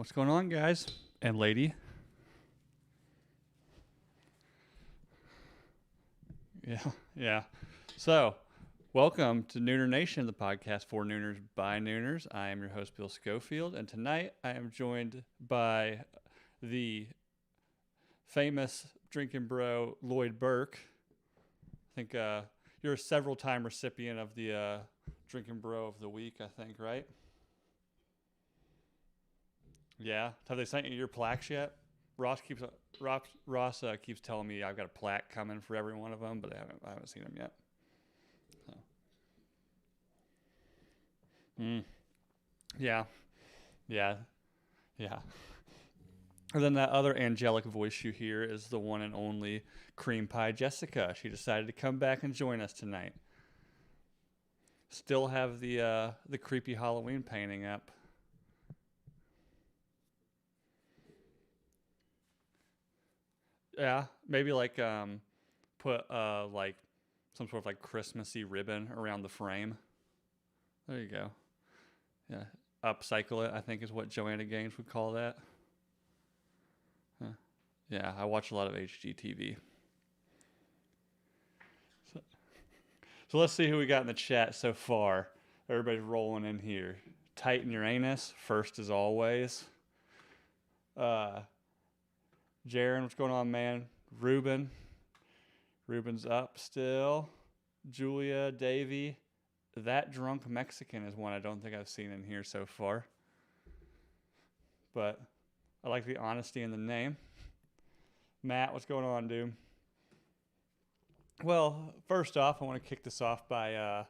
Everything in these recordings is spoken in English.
What's going on, guys and lady? Yeah. So, welcome to Nooner Nation, the podcast for Nooners by Nooners. I am your host, Bill Schofield, and tonight I am joined by the famous Drinkin Bro, Loyd Burke. I think you're a several-time recipient of the Drinkin Bro of the Week, I think, right? Yeah. Have they sent you your plaques yet? Ross keeps telling me I've got a plaque coming for every one of them, but I haven't seen them yet. So. Yeah. Yeah. And then that other angelic voice you hear is the one and only CreamPie Jessica. She decided to come back and join us tonight. Still have the creepy Halloween painting up. Yeah, maybe like put like some sort of like Christmassy ribbon around the frame. There you go. Yeah, upcycle it, I think is what Joanna Gaines would call that. Huh. Yeah, I watch a lot of HGTV. So let's see who we got in the chat so far. Everybody's rolling in here. Titan Uranus, first as always. Jaron, what's going on, man? Ruben's up still. Julia, Davey. That drunk Mexican is one I don't think I've seen in here so far. But I like the honesty in the name. Matt, what's going on, dude? Well, first off, I want to kick this off by,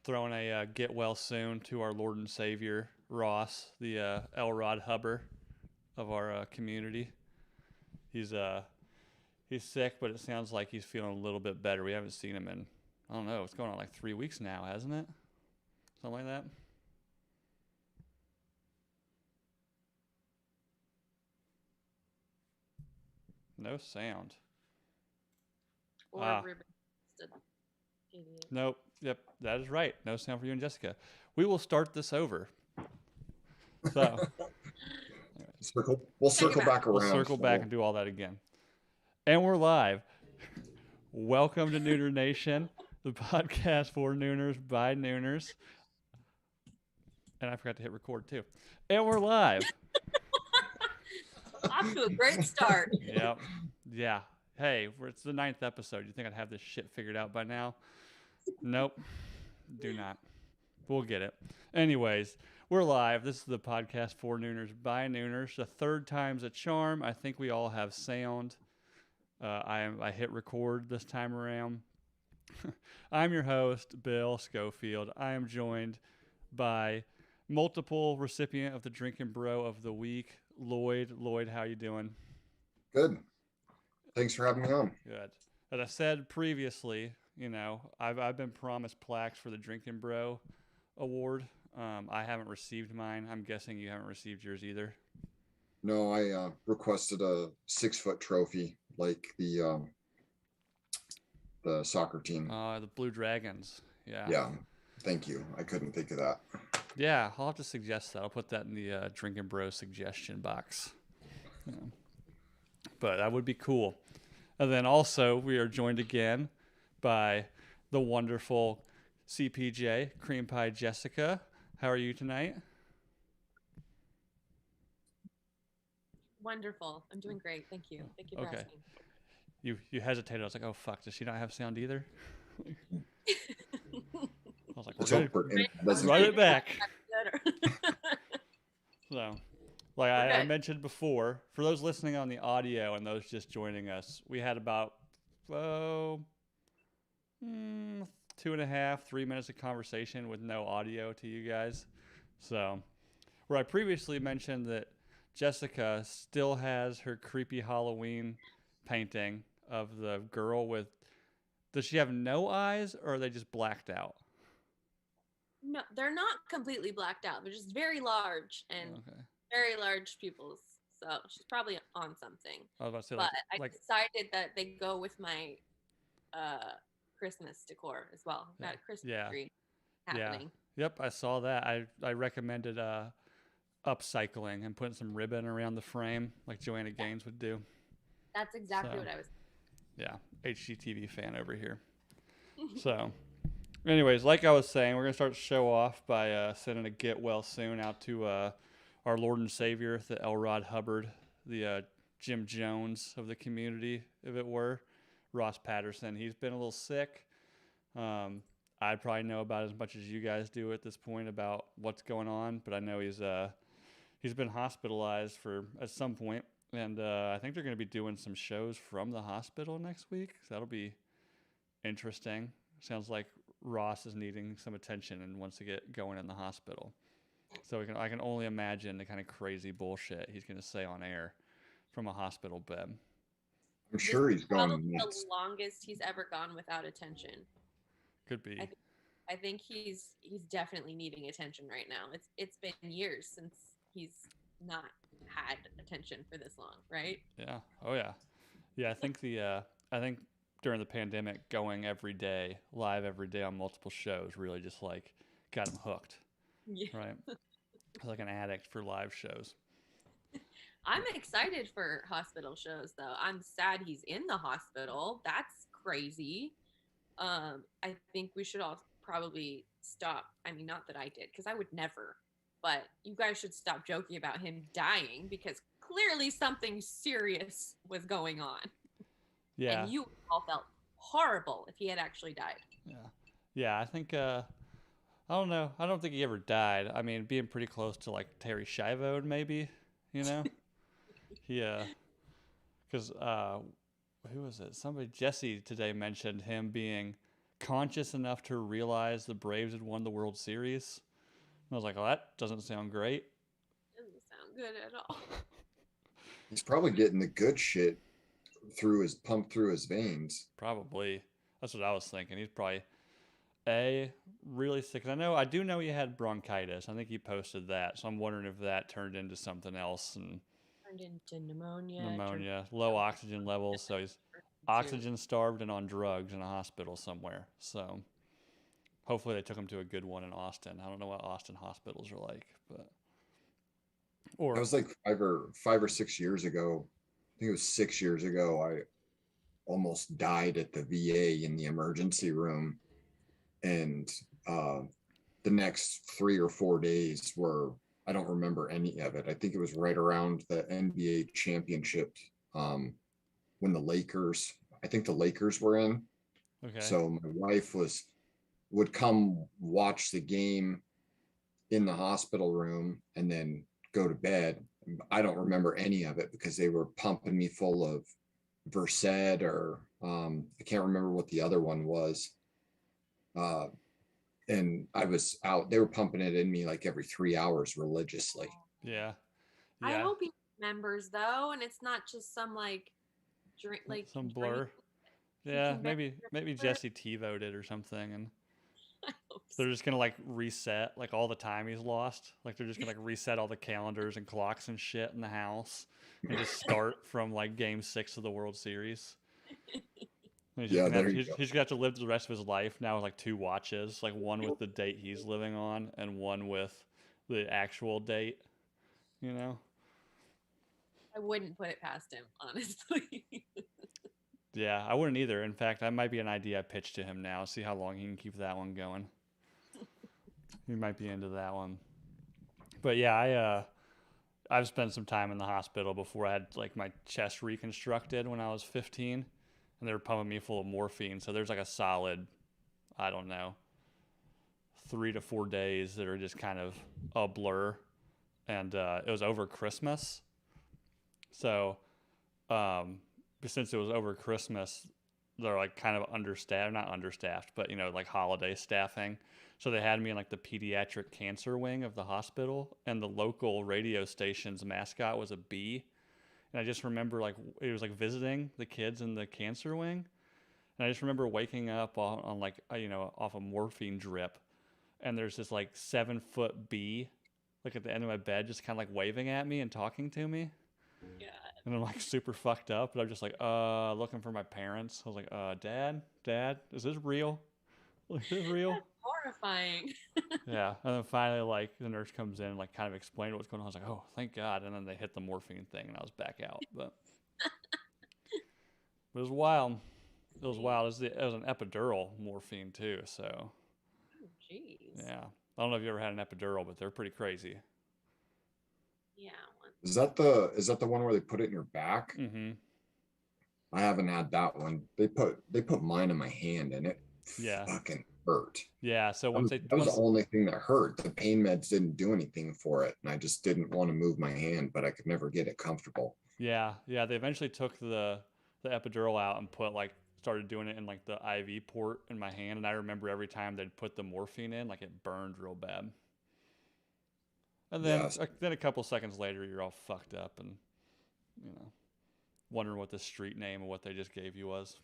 throwing a get well soon to our Lord and Savior, Ross, the Elrod Hubber of our community. He's sick, but it sounds like he's feeling a little bit better. We haven't seen him in, I don't know, it's going on like 3 weeks now, hasn't it? Something like that. No sound. Or Ruben. Nope. Yep, that is right. No sound for you and Jessica. We will start this over. So We'll circle back around. We'll circle back and do all that again. And we're live. Welcome to Nooner Nation, the podcast for Nooners by Nooners. And I forgot to hit record too. And we're live. Off to a great start. Yep. Yeah. Hey, it's the 9th episode. You think I'd have this shit figured out by now? Nope. Do not. We'll get it. Anyways, we're live. This is the podcast for Nooners by Nooners. The third time's a charm. I think we all have sound. I hit record this time around. I'm your host, Bill Schofield. I am joined by multiple recipient of the Drinkin Bro of the Week, Loyd. Loyd, how you doing? Good. Thanks for having me on. Good. As I said previously, I've been promised plaques for the Drinkin Bro award. I haven't received mine. I'm guessing you haven't received yours either. No, I requested a 6-foot trophy like the soccer team. The Blue Dragons. Yeah. Yeah. Thank you. I couldn't think of that. Yeah, I'll have to suggest that. I'll put that in the Drinkin Bro suggestion box. Yeah. But that would be cool. And then also we are joined again by the wonderful CPJ, CreamPie Jessica. How are you tonight? Wonderful. I'm doing great. Thank you. Thank you for asking. You hesitated. I was like, oh, fuck. Does she not have sound either? I was like, write it back. So, like I mentioned before, for those listening on the audio and those just joining us, we had about 2.5, 3 minutes of conversation with no audio to you guys. So, where I previously mentioned that Jessica still has her creepy Halloween painting of the girl with, does she have no eyes or are they just blacked out? No, they're not completely blacked out. They're just very large and very large pupils. So she's probably on something. I was about to say, but I decided that they go with my Christmas decor as well. Got a Christmas tree happening. Yeah. Yep, I saw that. I recommended upcycling and putting some ribbon around the frame like Joanna Gaines would do. That's exactly what I was. Yeah, HGTV fan over here. So, anyways, like I was saying, we're going to start the show off by sending a get well soon out to our Lord and Savior, the L. Rod Hubbard, the Jim Jones of the community, if it were, Ross Patterson. He's been a little sick. I probably know about as much as you guys do at this point about what's going on, but I know he's been hospitalized at some point, and I think they're going to be doing some shows from the hospital next week. So that'll be interesting. Sounds like Ross is needing some attention and wants to get going in the hospital. So I can only imagine the kind of crazy bullshit he's going to say on air from a hospital bed. I'm sure he's going nuts. The longest he's ever gone without attention. Could be. I think he's definitely needing attention right now. It's been years since he's not had attention for this long, right? Yeah. Oh yeah. Yeah. I think during the pandemic, going live every day on multiple shows, really just like got him hooked. Yeah. Right. Like an addict for live shows. I'm excited for hospital shows, though. I'm sad he's in the hospital. That's crazy. I think we should all probably stop. I mean, not that I did, because I would never. But you guys should stop joking about him dying, because clearly something serious was going on. Yeah. And you all felt horrible if he had actually died. Yeah. Yeah, I think, I don't know. I don't think he ever died. I mean, being pretty close to like Terry Schiavo, maybe, you know? Because who was it? Jesse today mentioned him being conscious enough to realize the Braves had won the World Series. And I was like, well, that doesn't sound great. Doesn't sound good at all. He's probably getting the good shit pumped through his veins. Probably. That's what I was thinking. He's probably really sick. I do know he had bronchitis. I think he posted that. So I'm wondering if that turned into something else and turned into pneumonia. Low oxygen levels. So he's oxygen starved and on drugs in a hospital somewhere. So hopefully they took him to a good one in Austin. I don't know what Austin hospitals are like, but that was like 5 or 6 years ago. I think it was 6 years ago. I almost died at the VA in the emergency room, and the next 3 or 4 days were, I don't remember any of it. I think it was right around the NBA championship when the Lakers were in. Okay. So my wife would come watch the game in the hospital room and then go to bed. I don't remember any of it because they were pumping me full of Versed or I can't remember what the other one was. And I was out, they were pumping it in me like every 3 hours religiously. Yeah. I hope he remembers though, and it's not just some like drink, like some blur. Yeah, maybe Jesse TiVo'd it or something, and they're just gonna like reset like all the time he's lost. Like they're just gonna like reset all the calendars and clocks and shit in the house and just start from like Game 6 of the World Series. He's gonna have to live the rest of his life now with like 2 watches, like one with the date he's living on and one with the actual date. You know. I wouldn't put it past him, honestly. Yeah, I wouldn't either. In fact, that might be an idea I pitch to him now. See how long he can keep that one going. He might be into that one. But yeah, I've spent some time in the hospital before. I had like my chest reconstructed when I was 15, and they were pumping me full of morphine. So there's like a solid, I don't know, 3 to 4 days that are just kind of a blur. And it was over Christmas. So since it was over Christmas, they're like kind of not understaffed, but like holiday staffing. So they had me in like the pediatric cancer wing of the hospital, and the local radio station's mascot was a bee. And I just remember like it was like visiting the kids in the cancer wing. And I just remember waking up on like, off a morphine drip, and there's this like 7-foot bee like at the end of my bed, just kind of like waving at me and talking to me. Yeah. And I'm like super fucked up, but I'm just like, looking for my parents. I was like, Dad, is this real? Is this real? That's horrifying. Yeah, and then finally, like the nurse comes in, and, like kind of explained what's going on. I was like, oh, thank God. And then they hit the morphine thing, and I was back out. But it was wild. It was wild. It was an epidural morphine too. So Oh, jeez. yeah, I don't know if you ever had an epidural, but they're pretty crazy. Yeah. Is that the one where they put it in your back? Mm-hmm. I haven't had that one. They put mine in my hand, and it fucking hurt. Yeah. So that was the only thing that hurt. The pain meds didn't do anything for it, and I just didn't want to move my hand, but I could never get it comfortable. Yeah. They eventually took the epidural out and started doing it in like the IV port in my hand, and I remember every time they'd put the morphine in, like it burned real bad. And then then a couple seconds later, you're all fucked up and wondering what the street name of what they just gave you was.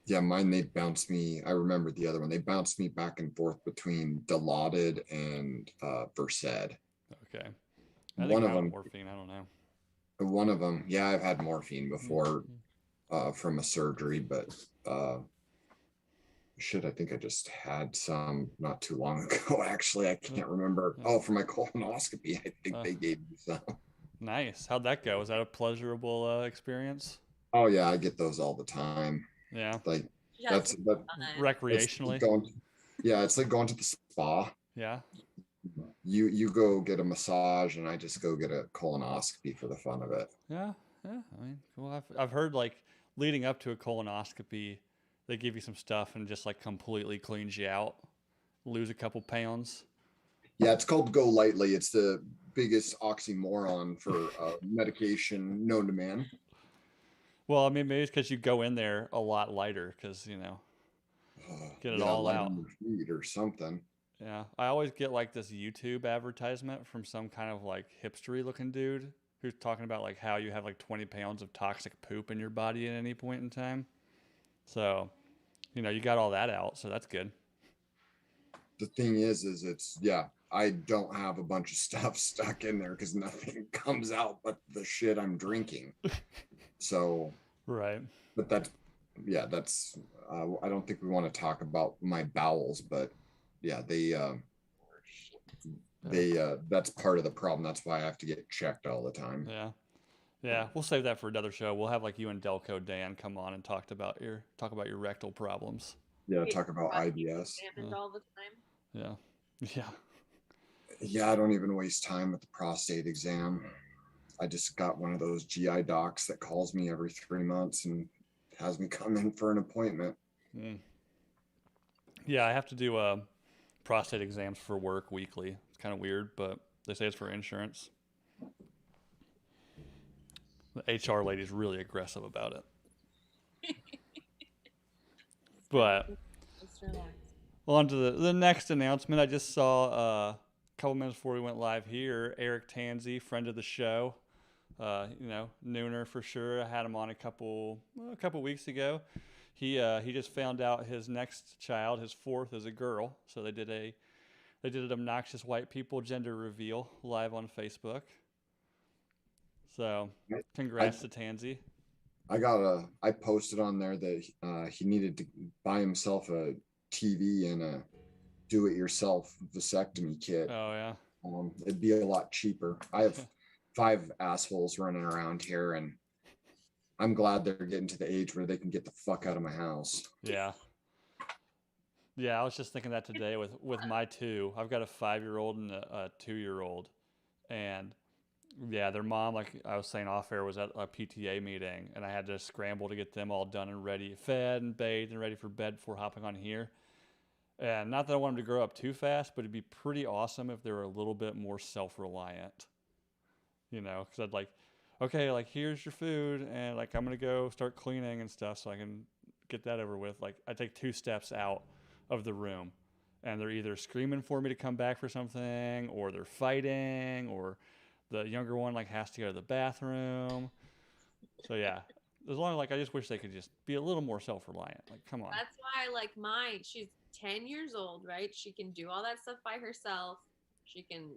Yeah, mine, they bounced me. I remember the other one. They bounced me back and forth between Dilaudid and Versed. Okay. One of them, morphine, I don't know. One of them, yeah, I've had morphine before from a surgery, but I think I just had some not too long ago, actually. I can't remember. Oh, for my colonoscopy, I think they gave me some. Nice. How'd that go? Was that a pleasurable experience? Oh, yeah, I get those all the time. Yeah. Like, that's recreationally. It's like going to the spa. Yeah. You go get a massage, and I just go get a colonoscopy for the fun of it. Yeah. I mean, well, I've heard like leading up to a colonoscopy, they give you some stuff and just like completely cleans you out, lose a couple pounds. Yeah, it's called Go Lightly. It's the biggest oxymoron for medication known to man. Well, I mean, maybe it's because you go in there a lot lighter because, get it all out. Your feet or something. Yeah. I always get like this YouTube advertisement from some kind of like hipstery looking dude who's talking about like how you have like 20 pounds of toxic poop in your body at any point in time. So, you got all that out. So that's good. The thing is I don't have a bunch of stuff stuck in there because nothing comes out but the shit I'm drinking. So, right. But that's I don't think we want to talk about my bowels, but yeah, that's part of the problem. That's why I have to get checked all the time. Yeah, we'll save that for another show. We'll have like you and Delco Dan come on and talk about your rectal problems. Yeah, talk about IBS. All the time. Yeah, I don't even waste time with the prostate exam. I just got one of those GI docs that calls me every 3 months and has me come in for an appointment. Yeah, I have to do prostate exams for work weekly. It's kind of weird, but they say it's for insurance. The HR lady's really aggressive about it. But on to the next announcement. I just saw a couple minutes before we went live here, Eric Tansey, friend of the show, nooner for sure. I had him on a couple weeks ago. He just found out his next child, his fourth, is a girl. So they did an obnoxious white people gender reveal live on Facebook. So congrats to Tansey. I posted on there that he needed to buy himself a TV and a do-it-yourself vasectomy kit. Oh yeah. It'd be a lot cheaper. I have 5 assholes running around here, and I'm glad they're getting to the age where they can get the fuck out of my house. Yeah. Yeah, I was just thinking that today with my 2. I've got a 5-year-old and a 2-year-old, and yeah, their mom, like I was saying off air, was at a PTA meeting, and I had to scramble to get them all done and ready, fed and bathed and ready for bed before hopping on here. And not that I want them to grow up too fast, but it'd be pretty awesome if they were a little bit more self-reliant. Because I'd like, okay, like here's your food, and like I'm gonna go start cleaning and stuff so I can get that over with. Like I take 2 steps out of the room, and they're either screaming for me to come back for something, or they're fighting, or the younger one like has to go to the bathroom. So yeah, as long as like I just wish they could just be a little more self-reliant. Like come on. That's why like mine, she's 10 years old, right? She can do all that stuff by herself. She can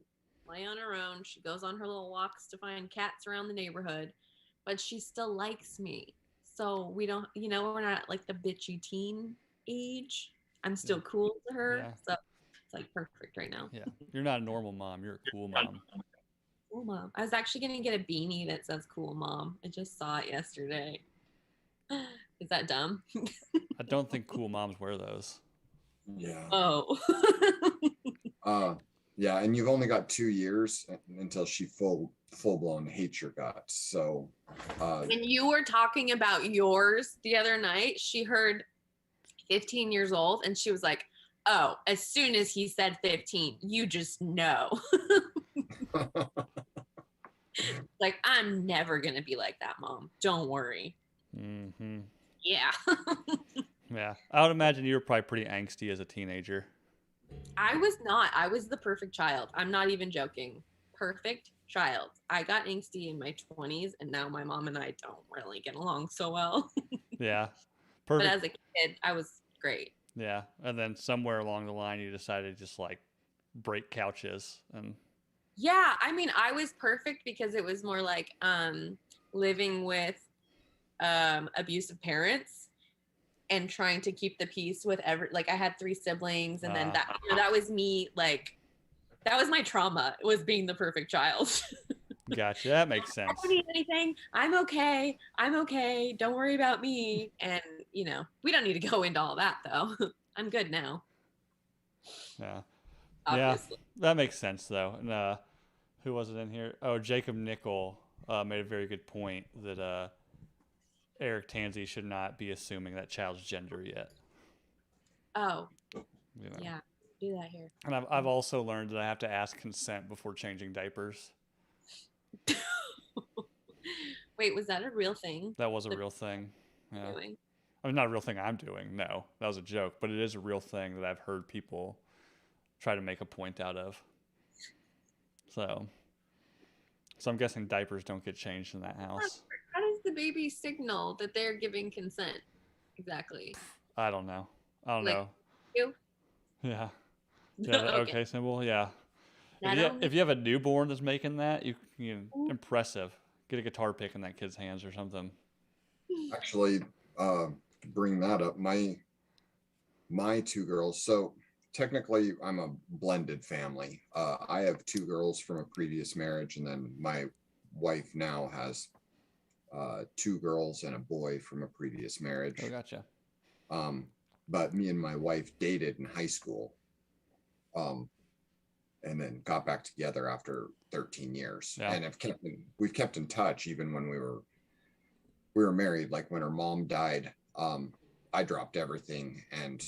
play on her own. She goes on her little walks to find cats around the neighborhood, but she still likes me. So we don't, we're not like the bitchy teen age. I'm still cool to her. Yeah. So it's like perfect right now. Yeah. You're not a normal mom. You're a cool mom. Cool mom. I was actually going to get a beanie that says cool mom. I just saw it yesterday. Is that dumb? I don't think cool moms wear those. Yeah. Oh. Yeah, and you've only got 2 years until she full blown hates your guts. So when you were talking about yours the other night, she heard 15 years old and she was like, oh, as soon as he said 15, you just know. Like, I'm never going to be like that, Mom. Don't worry. Mm-hmm. Yeah. Yeah. I would imagine you were probably pretty angsty as a teenager. I was not. I was the perfect child. I'm not even joking. Perfect child. I got angsty in my 20s, and now my mom and I don't really get along so well. Yeah. But Perfect. as a kid, I was great. Yeah. And then somewhere along the line, you decided to just like break couches and. Yeah. I mean, I was perfect because it was more like living with abusive parents and trying to keep the peace with like I had 3 siblings, and then that was me, like that was my trauma, was being the perfect child. Gotcha. That makes sense. I don't need anything. I'm okay. Don't worry about me. And we don't need to go into all that though. I'm good now. Yeah. Obviously. Yeah. That makes sense though. And who was it in here? Oh, Jacob Nickel made a very good point that Eric Tansey should not be assuming that child's gender yet. Oh, yeah, do that here. And I've also learned that I have to ask consent before changing diapers. Wait, was that a real thing? That was a real thing. Yeah. Doing? I mean, not a real thing I'm doing. No, that was a joke, but it is a real thing that I've heard people try to make a point out of. So I'm guessing diapers don't get changed in that house. How does the baby signal that they're giving consent? Exactly. I don't know. You? Yeah. Yeah. Okay. Symbol. Yeah. If you have a newborn that's making that, you impressive. Get a guitar pick in that kid's hands or something. Actually, to bring that up, my 2 girls. So technically, I'm a blended family. I have 2 girls from a previous marriage, and then my wife now has 2 girls and a boy from a previous marriage. Oh, gotcha. But me and my wife dated in high school, and then got back together after 13 years. Yeah. And we've kept in touch even when we were married. Like when her mom died, I dropped everything and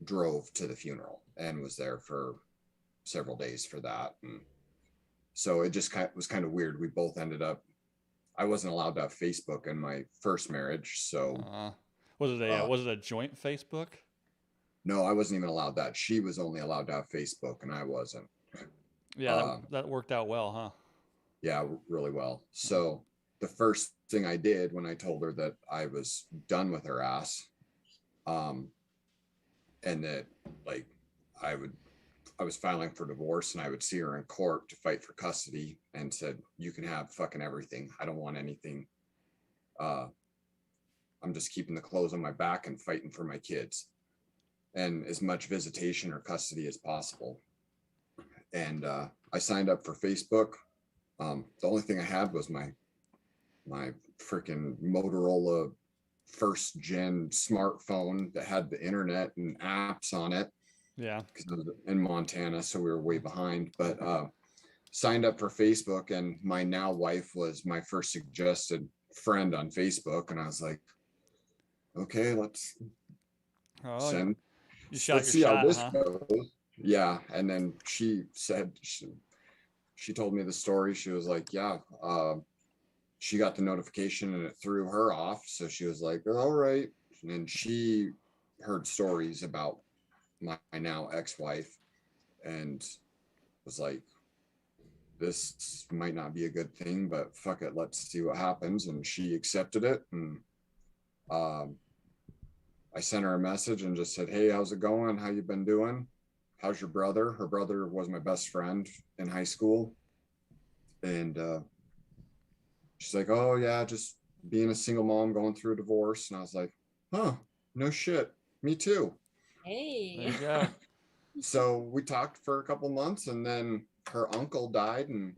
drove to the funeral and was there for several days for that. And so it just was kind of weird. We both ended up, I wasn't allowed to have Facebook in my first marriage. So was it a joint Facebook? No, I wasn't even allowed that. She was only allowed to have Facebook and I wasn't. Yeah, that worked out well, huh? Yeah, really well. So the first thing I did when I told her that I was done with her ass, and that like I was filing for divorce and I would see her in court to fight for custody, and said, you can have fucking everything. I don't want anything. I'm just keeping the clothes on my back and fighting for my kids and as much visitation or custody as possible. And I signed up for Facebook. The only thing I had was my freaking Motorola first gen smartphone that had the internet and apps on it. Yeah. Because I was in Montana, so we were way behind. But signed up for Facebook, and my now wife was my first suggested friend on Facebook, and I was like, okay, let's send. Let's see how this goes. Yeah, and then she said she told me the story. She was like, yeah, she got the notification and it threw her off. So she was like, all right. And then she heard stories about my now ex-wife and was like, this might not be a good thing, but fuck it, let's see what happens. And she accepted it. And I sent her a message and just said, hey, how's it going? How you been doing? How's your brother? Her brother was my best friend in high school. And she's like, oh yeah, just being a single mom going through a divorce. And I was like, huh, no shit, me too. Hey. There you go. So we talked for a couple months, and then her uncle died, and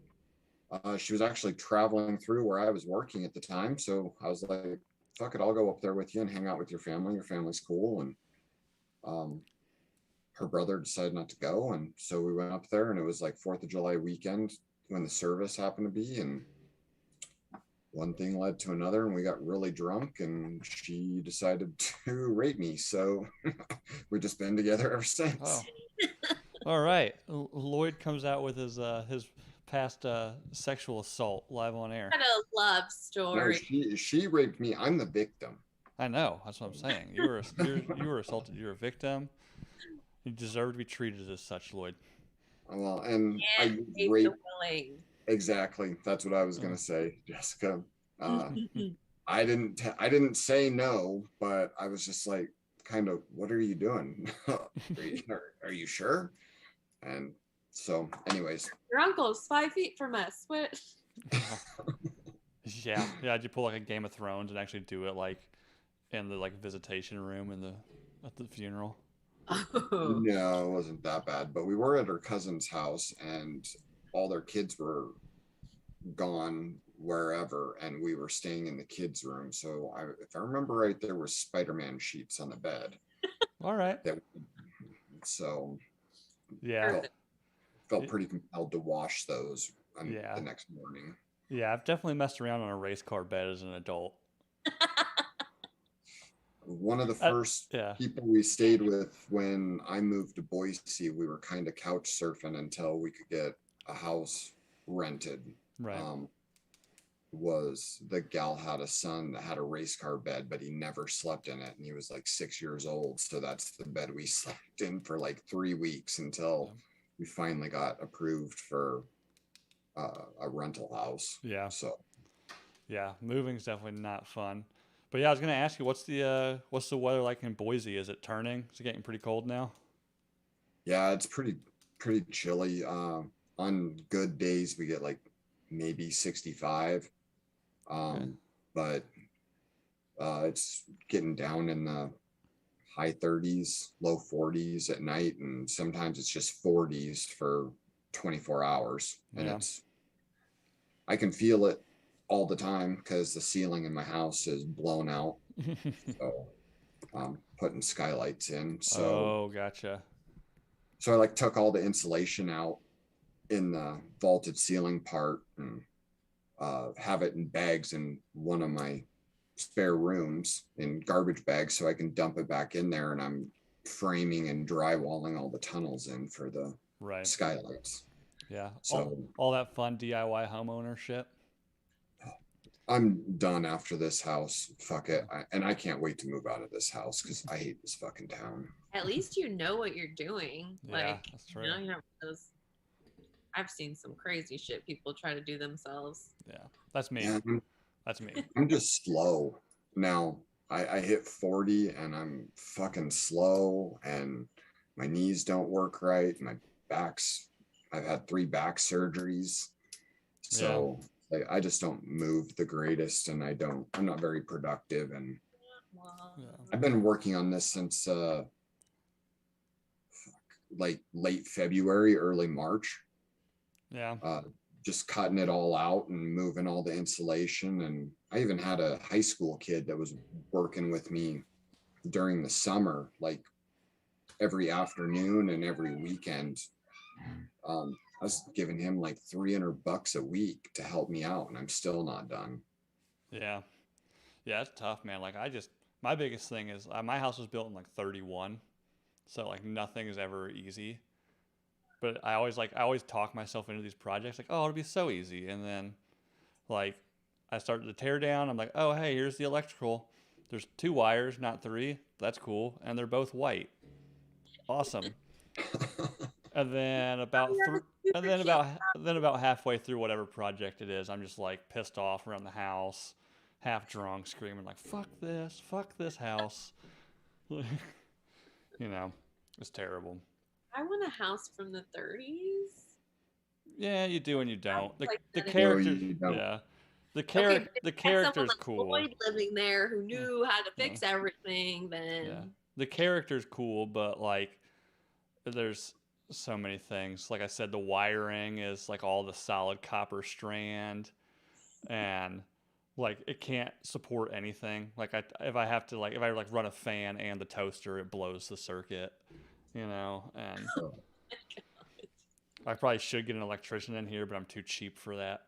she was actually traveling through where I was working at the time. So I was like, fuck it, I'll go up there with you and hang out with your family. Your family's cool. And her brother decided not to go. And so we went up there, and it was like 4th of July weekend when the service happened to be. And one thing led to another, and we got really drunk, and she decided to rape me. So we've just been together ever since. Oh. All right. Loyd comes out with his past sexual assault live on air. What a love No, story. she raped me. I'm the victim. I know. That's what I'm saying. You were assaulted. You're a victim. You deserve to be treated as such, Loyd. Well, and And I raped. the willing. Exactly. That's what I was gonna say, Jessica. I didn't say no, but I was just like, kind of, what are you doing? Are you sure? And so, anyways. Your uncle's 5 feet from us. What? Yeah. Did you pull like a Game of Thrones and actually do it like in the like visitation room at the funeral? Oh. No, it wasn't that bad. But we were at her cousin's house, and all their kids were gone wherever, and we were staying in the kids' room. So if I remember right, there were Spider-Man sheets on the bed. All right. So yeah, felt pretty compelled to wash those the next morning. Yeah, I've definitely messed around on a race car bed as an adult. One of the first people we stayed with when I moved to Boise, we were kind of couch surfing until we could get a house rented. Right. Was the gal had a son that had a race car bed, but he never slept in it, and he was like 6 years old. So that's the bed we slept in for like 3 weeks until we finally got approved for a rental house. Yeah. So yeah, moving's definitely not fun. But yeah, I was gonna ask you, what's the weather like in Boise? Is it turning? Is it getting pretty cold now? Yeah, it's pretty chilly. On good days we get like maybe 65. But it's getting down in the high 30s, low 40s at night, and sometimes it's just 40s for 24 hours. And I can feel it all the time because the ceiling in my house is blown out. So I'm putting skylights in. So gotcha. So I took all the insulation out in the vaulted ceiling part and have it in bags in one of my spare rooms in garbage bags so I can dump it back in there, and I'm framing and drywalling all the tunnels in for the skylights. Yeah. So all that fun DIY home ownership. I'm done after this house. Fuck it. And I can't wait to move out of this house because I hate this fucking town. At least you know what you're doing. Yeah, that's true. You know I've seen some crazy shit people try to do themselves. Yeah, that's me. That's me. I'm just slow. Now, I hit 40 and I'm fucking slow, and my knees don't work right. I've had 3 back surgeries. So I just don't move the greatest, and I'm not very productive. And I've been working on this since late February, early March. Yeah. Just cutting it all out and moving all the insulation. And I even had a high school kid that was working with me during the summer, like every afternoon and every weekend. I was giving him like $300 a week to help me out, and I'm still not done. Yeah. Yeah, it's tough, man. Like my biggest thing is my house was built in like 31. So like nothing is ever easy. But I always talk myself into these projects like, oh, it'll be so easy. And then like I started to tear down. I'm like, oh, hey, here's the electrical. There's 2 wires, not 3. That's cool. And they're both white. Awesome. And then about halfway through whatever project it is, I'm just like pissed off around the house, half drunk, screaming like, fuck this house. It's terrible. I want a house from the 30s. Yeah, you do and you don't. The character's cool. Loyd living there who knew how to fix everything. Then the character's cool, but like there's so many things. Like I said, the wiring is like all the solid copper strand, and like it can't support anything. Like if I have to like if I like run a fan and the toaster, it blows the circuit, and I probably should get an electrician in here, but I'm too cheap for that.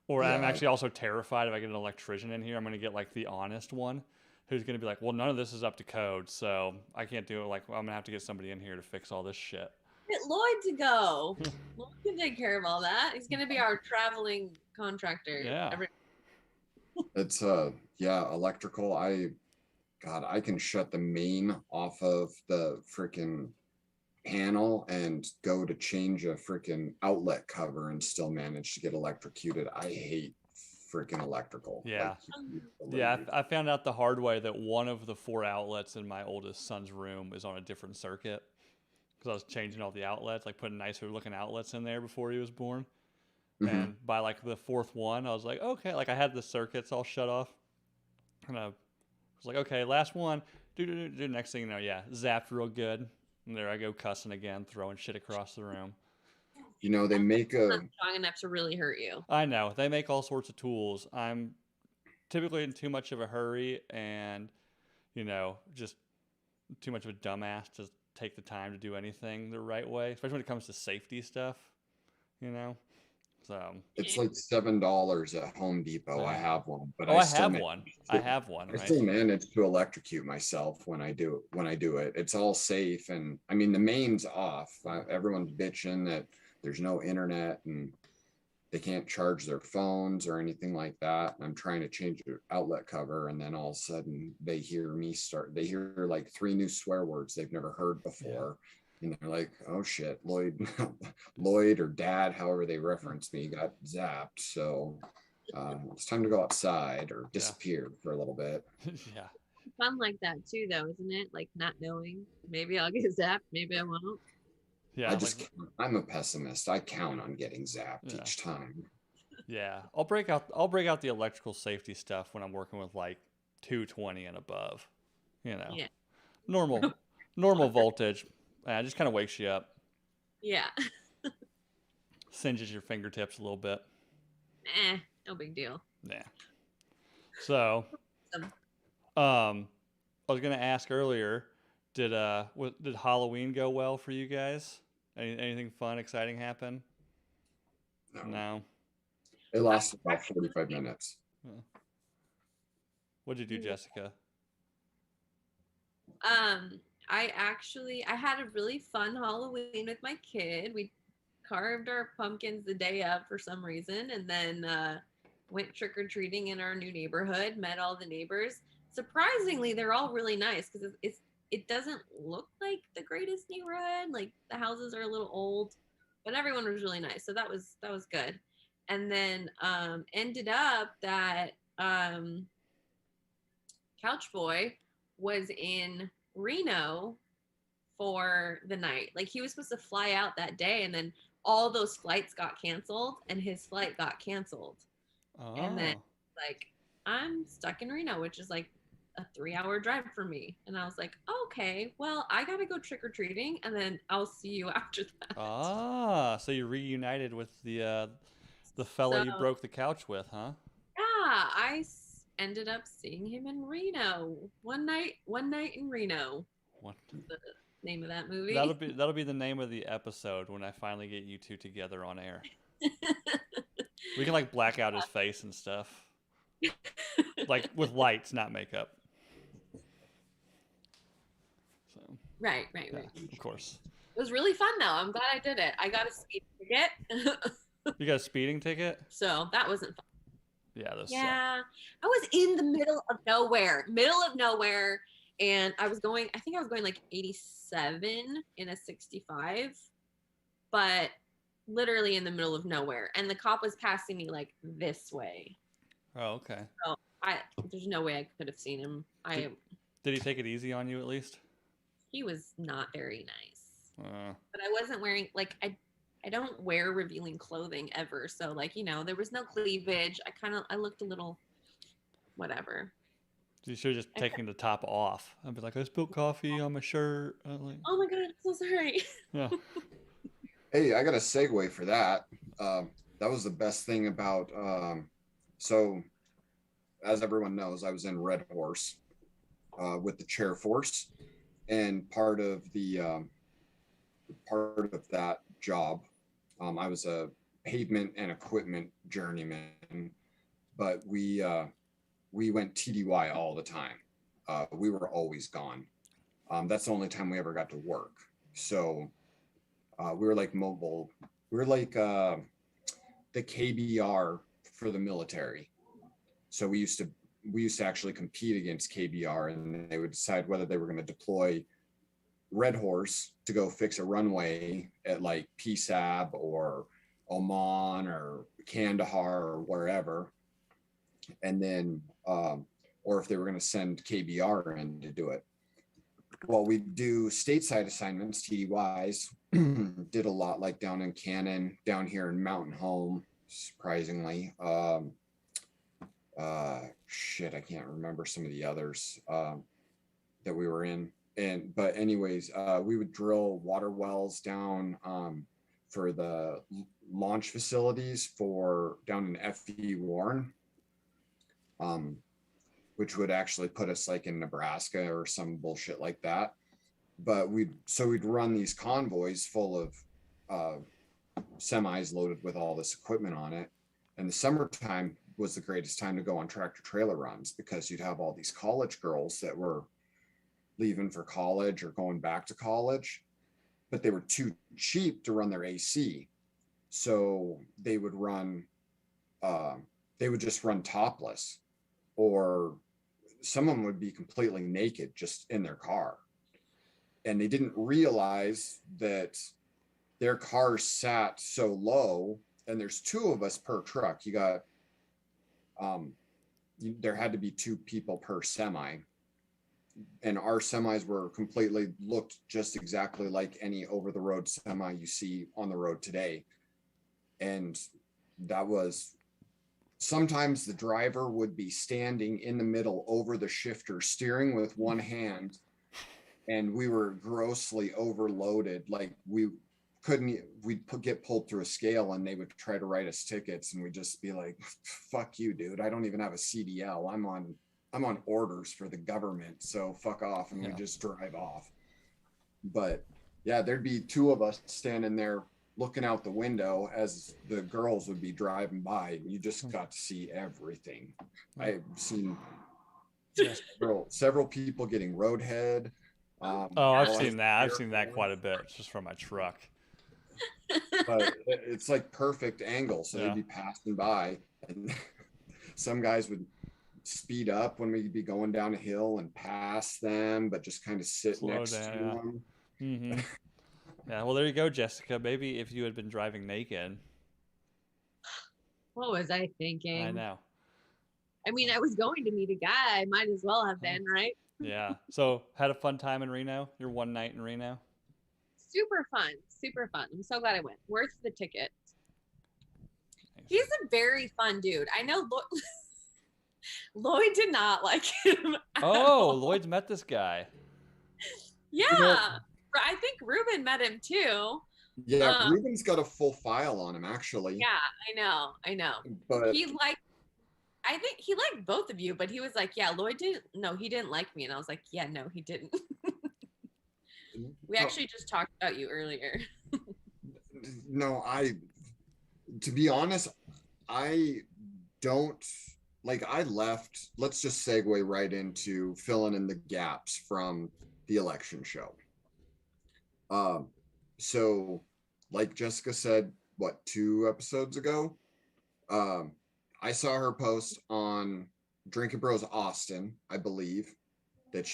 Or I'm Yeah. actually also terrified if I get an electrician in here, I'm going to get like the honest one who's going to be like, well, none of this is up to code, so I can't do it. Like, well, I'm going to have to get somebody in here to fix all this shit. Get Loyd to go. Loyd can take care of all that. He's going to be our traveling contractor. Yeah. It's electrical. I can shut the main off of the freaking panel and go to change a freaking outlet cover and still manage to get electrocuted. I hate freaking electrical. Yeah. Yeah, I found out the hard way that one of the 4 outlets in my oldest son's room is on a different circuit because I was changing all the outlets, like putting nicer looking outlets in there before he was born. Mm-hmm. And by like the 4th one, I was like, okay, like I had the circuits all shut off, and I was like, okay, last one, do. Next thing you know, yeah, zapped real good. And there I go cussing again, throwing shit across the room. They make not strong enough to really hurt you. I know. They make all sorts of tools. I'm typically in too much of a hurry and, just too much of a dumbass to take the time to do anything the right way, especially when it comes to safety stuff, So it's like $7 at Home Depot. I have one, but I have one. I have one. I still manage to electrocute myself when I do it. It's all safe, and I mean the main's off. Everyone's bitching that there's no internet and they can't charge their phones or anything like that. And I'm trying to change the outlet cover, and then all of a sudden they hear like 3 new swear words they've never heard before. Yeah. And they're like, oh shit, Loyd or Dad, however they reference me, got zapped. So it's time to go outside or disappear for a little bit. Yeah. Fun like that too, though, isn't it? Like not knowing. Maybe I'll get zapped. Maybe I won't. Yeah. I'm a pessimist. I count on getting zapped each time. Yeah. I'll break out the electrical safety stuff when I'm working with like 220 and above. Yeah. Normal voltage. It just kind of wakes you up. Yeah. Singes your fingertips a little bit. No big deal. Yeah. So, I was gonna ask earlier, did Halloween go well for you guys? Anything fun, exciting happen? No. It lasted about 45 minutes. What'd you do, Jessica? I had a really fun Halloween with my kid. We carved our pumpkins the day of for some reason, and then went trick-or-treating in our new neighborhood, met all the neighbors. Surprisingly, they're all really nice because it doesn't look like the greatest neighborhood. Like the houses are a little old, but everyone was really nice. So that was good. And then ended up that Couch Boy was in Reno for the night. Like he was supposed to fly out that day, and then all those flights got canceled, and his flight got canceled. Oh. And then like I'm stuck in Reno, which is like a 3-hour drive for me. And I was like, okay, well, I gotta go trick-or-treating, and then I'll see you after that. So you reunited with the fella you broke the couch with, huh? Yeah, I ended up seeing him in Reno one night in Reno. What the name of that movie? That'll be the name of the episode when I finally get you two together on air. We can like black out his face and stuff, like with lights, not makeup. So right. Of course. It was really fun though. I'm glad I did it. I got a speeding ticket. You got a speeding ticket? So that wasn't fun. Yeah, I was in the middle of nowhere, and I think I was going like 87 in a 65, but literally in the middle of nowhere, and the cop was passing me like this way. Oh, okay. So there's no way I could have seen him. Did he take it easy on you at least? He was not very nice. But I wasn't wearing I don't wear revealing clothing ever. So like, there was no cleavage. I looked a little whatever. You should have just taken the top off. I'd be like, I spilled coffee on my shirt. I'm like, oh my God, I'm so sorry. yeah. Hey, I got a segue for that. That was the best thing about. So, as everyone knows, I was in Red Horse with the chair force, and part of that job, I was a pavement and equipment journeyman, but we went TDY all the time. We were always gone. That's the only time we ever got to work. So we were like mobile. We were like the KBR for the military. So we used to actually compete against KBR, and they would decide whether they were going to deploy Red Horse to go fix a runway at like PSAB or Oman or Kandahar or wherever, and then or if they were going to send KBR in to do it. Well, we do stateside assignments, TDYs. Did a lot like down in Cannon, down here in Mountain Home, surprisingly. Shit, I can't remember some of the others that we were in. But anyways, we would drill water wells down for the launch facilities for down in FE Warren, which would actually put us like in Nebraska or some bullshit like that. But we'd run these convoys full of semis loaded with all this equipment on it. And the summertime was the greatest time to go on tractor trailer runs, because you'd have all these college girls that were leaving for college or going back to college, but they were too cheap to run their AC. So they would just run topless, or some of them would be completely naked just in their car. And they didn't realize that their cars sat so low, and there's two of us per truck. You got, there had to be two people per semi. And our semis were looked just exactly like any over-the-road semi you see on the road today. And that was, sometimes the driver would be standing in the middle over the shifter, steering with one hand, and we were grossly overloaded. Like we'd get pulled through a scale, and they would try to write us tickets, and we'd just be like, fuck you, dude. I don't even have a CDL. I'm on orders for the government, so fuck off. And we just drive off. But yeah, there'd be two of us standing there looking out the window as the girls would be driving by, and you just got to see everything. I've seen several people getting roadhead. I've seen that. I've seen that quite a bit just from my truck. But it's like perfect angle, so they'd be passing by, and some guys would speed up when we'd be going down a hill and pass them, but just kind of sit next to them. Mm-hmm. Yeah, well, there you go, Jessica. Maybe if you had been driving naked. What was I thinking? I know. I mean, I was going to meet a guy. I might as well have been, right? Yeah. So, had a fun time in Reno? Your one night in Reno? Super fun. Super fun. I'm so glad I went. Worth the ticket. He's a very fun dude. I know Loyd did not like him. Oh, Loyd's met this guy. Yeah. I think Ruben met him too. Yeah, Ruben's got a full file on him, actually. Yeah, I know. But I think he liked both of you, but he was like, yeah, Loyd he didn't like me. And I was like, yeah, no, he didn't. We actually just talked about you earlier. No, to be honest, I don't, like, I left, let's just segue right into filling in the gaps from the election show. So like Jessica said, 2 episodes ago, I saw her post on Drinkin Bros Austin, I believe, that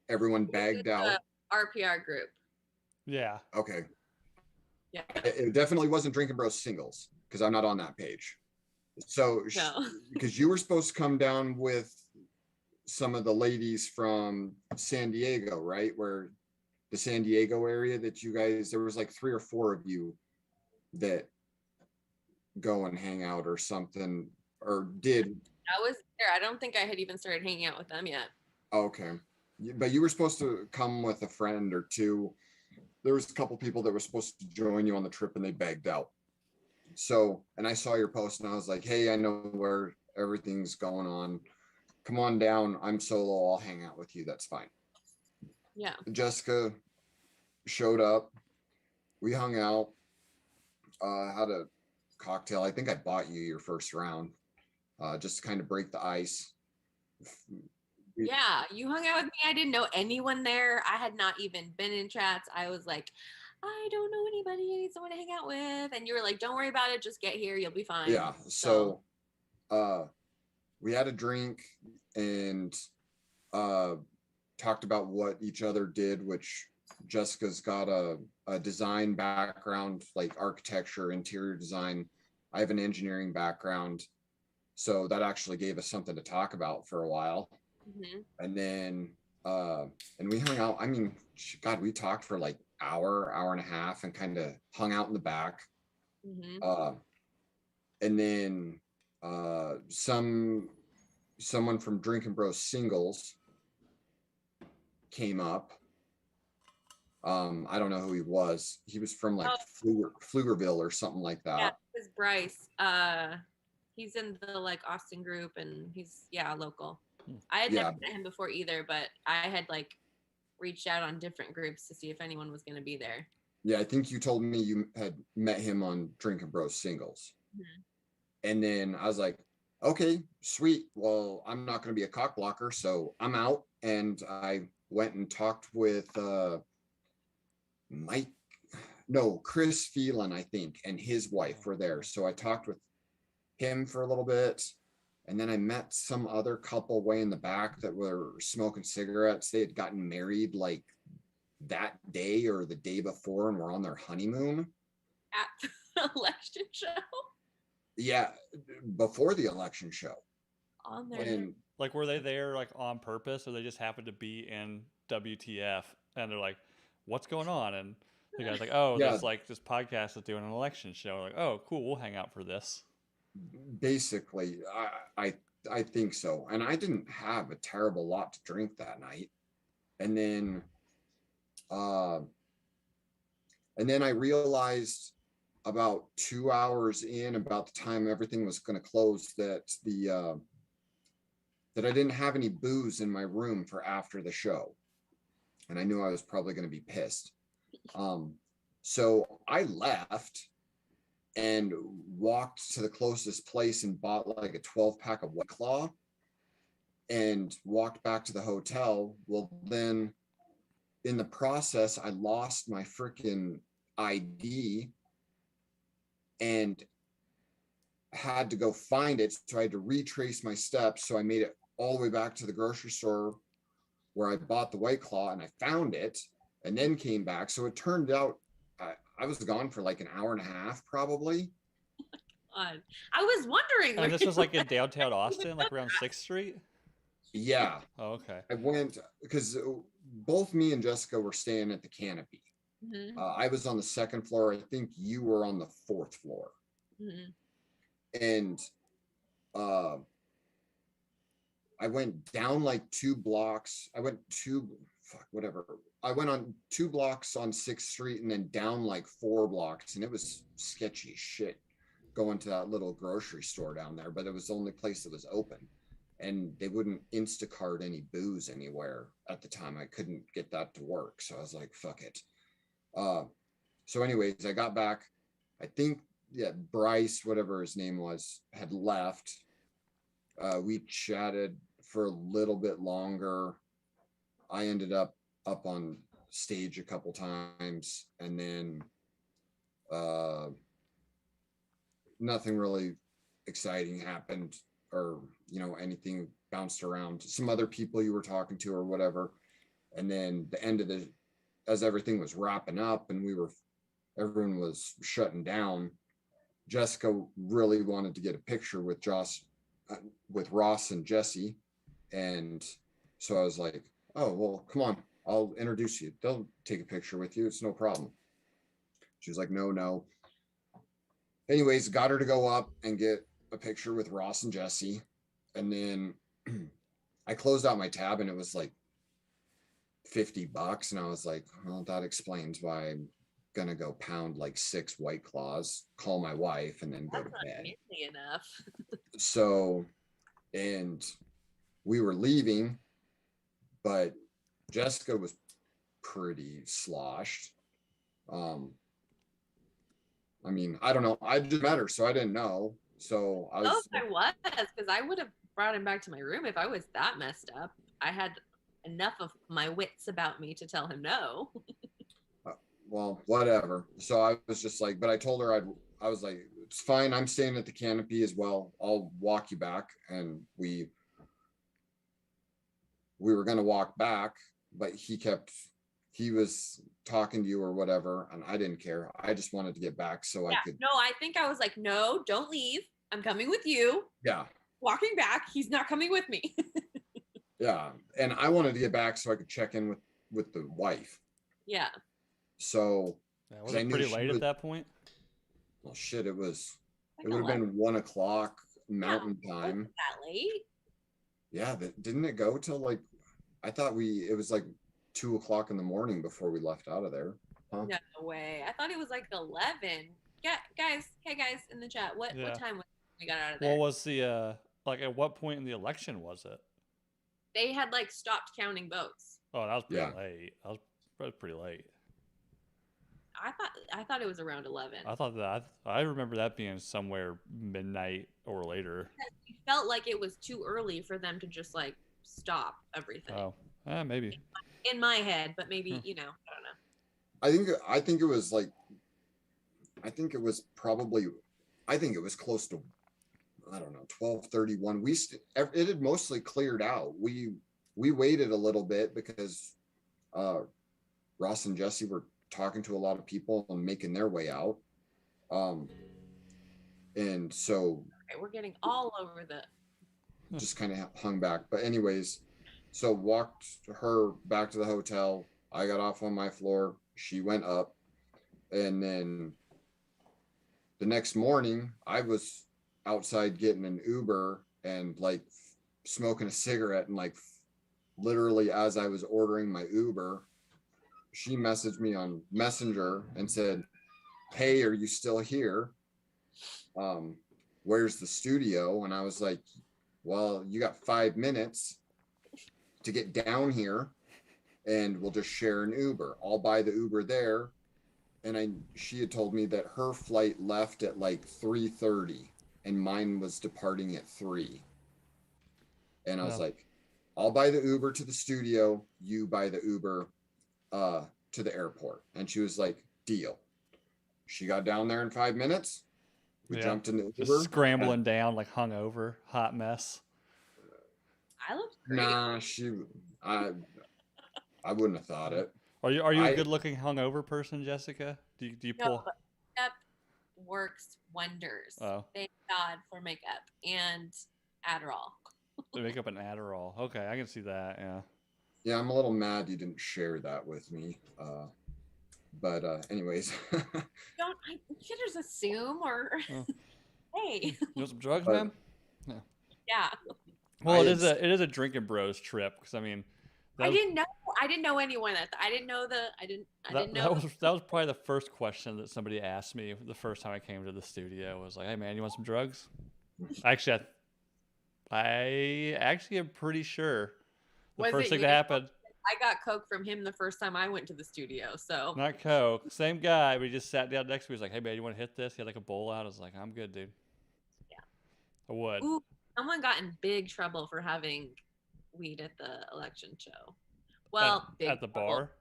everyone bagged out. RPR group. Yeah. Okay. Yeah. It definitely wasn't Drinkin Bros singles, because I'm not on that page. So, because you were supposed to come down with some of the ladies from San Diego, right? Where the San Diego area that you guys, there was like 3 or 4 of you that go and hang out or something, or did I was there. I don't think I had even started hanging out with them yet. Okay. But you were supposed to come with a friend or two. There was a couple people that were supposed to join you on the trip and they begged out. So, and I saw your post and I was like, hey, I know where everything's going on. Come on down. I'm solo. I'll hang out with you. That's fine. Yeah. Jessica showed up. We hung out. Had a cocktail. I think I bought you your first round, just to kind of break the ice. Yeah, you hung out with me. I didn't know anyone there. I had not even been in chats. I was like, I don't know anybody. I need someone to hang out with. And you were like, don't worry about it. Just get here. You'll be fine. Yeah. So we had a drink and talked about what each other did, which Jessica's got a design background, like architecture, interior design. I have an engineering background. So that actually gave us something to talk about for a while. Mm-hmm. And then, and we hung out. I mean, God, we talked for like hour and a half and kind of hung out in the back. Mm-hmm. And then someone from Drinkin Bro singles came up. I don't know who he was. He was from like Pflugerville or something like that. Yeah, it was Bryce. He's in the like Austin group and he's local. I had never met him before either, but I had like reached out on different groups to see if anyone was going to be there. Yeah, I think you told me you had met him on Drinkin Bro singles. Mm-hmm. And then I was like, okay, sweet. Well, I'm not going to be a cock blocker, so I'm out. And I went and talked with Chris Phelan, I think, and his wife were there. So I talked with him for a little bit. And then I met some other couple way in the back that were smoking cigarettes. They had gotten married like that day or the day before and were on their honeymoon. At the election show? Yeah, before the election show. On there. And like, were they there like on purpose or they just happened to be in WTF and they're like, what's going on? And the guy's like, oh, there's like this podcast is doing an election show. Like, oh, cool, we'll hang out for this. Basically, I think so. And I didn't have a terrible lot to drink that night. And then I realized about 2 hours in, about the time everything was going to close, that that I didn't have any booze in my room for after the show. And I knew I was probably going to be pissed. So I left and walked to the closest place and bought like a 12-pack of White Claw and walked back to the hotel. Well, then in the process, I lost my freaking ID and had to go find it. So I had to retrace my steps. So I made it all the way back to the grocery store where I bought the White Claw and I found it and then came back. So it turned out I was gone for like an hour and a half, probably. God. I was wondering. And this was like in downtown Austin, like around 6th Street? Yeah. Oh, okay. I went because both me and Jessica were staying at the Canopy. Mm-hmm. I was on the 2nd floor. I think you were on the 4th floor. Mm-hmm. And I went down like 2 blocks. I went on 2 blocks on 6th Street and then down like 4 blocks. And it was sketchy as shit going to that little grocery store down there, but it was the only place that was open. And they wouldn't Instacart any booze anywhere at the time. I couldn't get that to work. So I was like, fuck it. So anyways, I got back. I think, Bryce, whatever his name was, had left. We chatted for a little bit longer. I ended up on stage a couple times, and then nothing really exciting happened, or anything bounced around. Some other people you were talking to or whatever. And then the end of as everything was wrapping up and everyone was shutting down, Jessica really wanted to get a picture with Ross and Jesse. And so I was like, oh, well, come on, I'll introduce you. They'll take a picture with you. It's no problem. She was like, no. Anyways, got her to go up and get a picture with Ross and Jesse. And then I closed out my tab and it was like $50. And I was like, well, that explains why I'm gonna go pound like 6 White Claws, call my wife, and then go to bed. Manly enough. So, and we were leaving, but Jessica was pretty sloshed. I mean, I don't know. I just met her, so I didn't know. So I was. I was, because I would have brought him back to my room if I was that messed up. I had enough of my wits about me to tell him no. Well, whatever. So I was just like, but I told her I was like, it's fine. I'm staying at the canopy as well. I'll walk you back. And we were going to walk back, but he was talking to you or whatever. And I didn't care. I just wanted to get back so I could. No, I think I was like, no, don't leave. I'm coming with you. Yeah. Walking back. He's not coming with me. Yeah. And I wanted to get back so I could check in with the wife. Yeah. So was it pretty late at that point? Well, shit, it would have been 1 o'clock Mountain Time. That late? Yeah, didn't it go till like, I thought it was like 2 o'clock in the morning before we left out of there. Huh? No way. I thought it was like 11. Yeah, guys. Hey guys in the chat. What time we got out of there? What was the like at what point in the election was it? They had like stopped counting votes. Oh, that was pretty late. That was pretty late. I thought it was around 11. I remember that being somewhere midnight or later. It felt like it was too early for them to just like stop everything. Oh, maybe. In my head, but maybe I don't know. I think it was like, I think it was close to, I don't know, 12:31. It had mostly cleared out. We waited a little bit because Ross and Jesse were talking to a lot of people and making their way out. And so we're getting all over the just kind of hung back. But anyways, so walked her back to the hotel. I got off on my floor. She went up. And then the next morning, I was outside getting an Uber and like smoking a cigarette. And like literally as I was ordering my Uber, she messaged me on Messenger and said, hey, are you still here? Where's the studio? And I was like, well, you got 5 minutes to get down here and we'll just share an Uber. I'll buy the Uber there. And she had told me that her flight left at like 3:30 and mine was departing at 3. And I was like, I'll buy the Uber to the studio. You buy the Uber to the airport. And she was like, deal. She got down there in 5 minutes. We jumped in the Uber. Just scrambling down like hungover, hot mess. I looked great. Nah, I wouldn't have thought it. Are you a good looking hungover person, Jessica? Do you pull? No, makeup works wonders. Oh. Thank God for makeup and Adderall. The makeup and Adderall. Okay, I can see that. Yeah. Yeah, I'm a little mad you didn't share that with me. But anyways. You can just assume or hey. You want some drugs, man? Yeah. Well, it is a Drinkin Bros trip because I mean. I didn't know anyone I didn't know that was probably the first question that somebody asked me the first time I came to the studio was like, hey man, you want some drugs? Actually, I actually am pretty sure the first thing that happened. I got Coke from him the first time I went to the studio, so. Not Coke, same guy, but he just sat down next to me. He's like, hey man, you want to hit this? He had like a bowl out. I was like, I'm good, dude. Yeah. I would. Ooh, someone got in big trouble for having weed at the election show. Well, at the bar?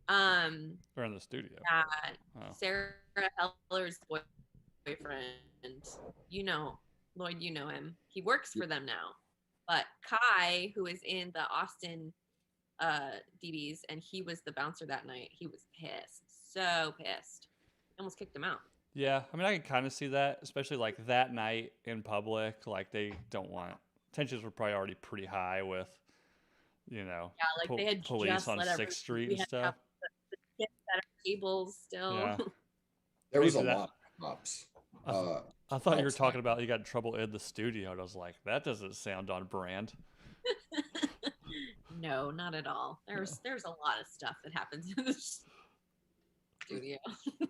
Or in the studio? Sarah Heller's boyfriend, Loyd, you know him. He works for them now. But Kai, who is in the Austin DBs, and he was the bouncer that night, he was pissed. So pissed. Almost kicked him out. Yeah, I mean, I can kind of see that, especially like that night in public. Like they don't want tensions were probably already pretty high with, they had police on 6th Street and stuff. The kids at our tables still. Yeah. There was a lot of cops. I thought you were talking about you got in trouble in the studio, and I was like, that doesn't sound on brand. No, not at all. There's a lot of stuff that happens in the studio.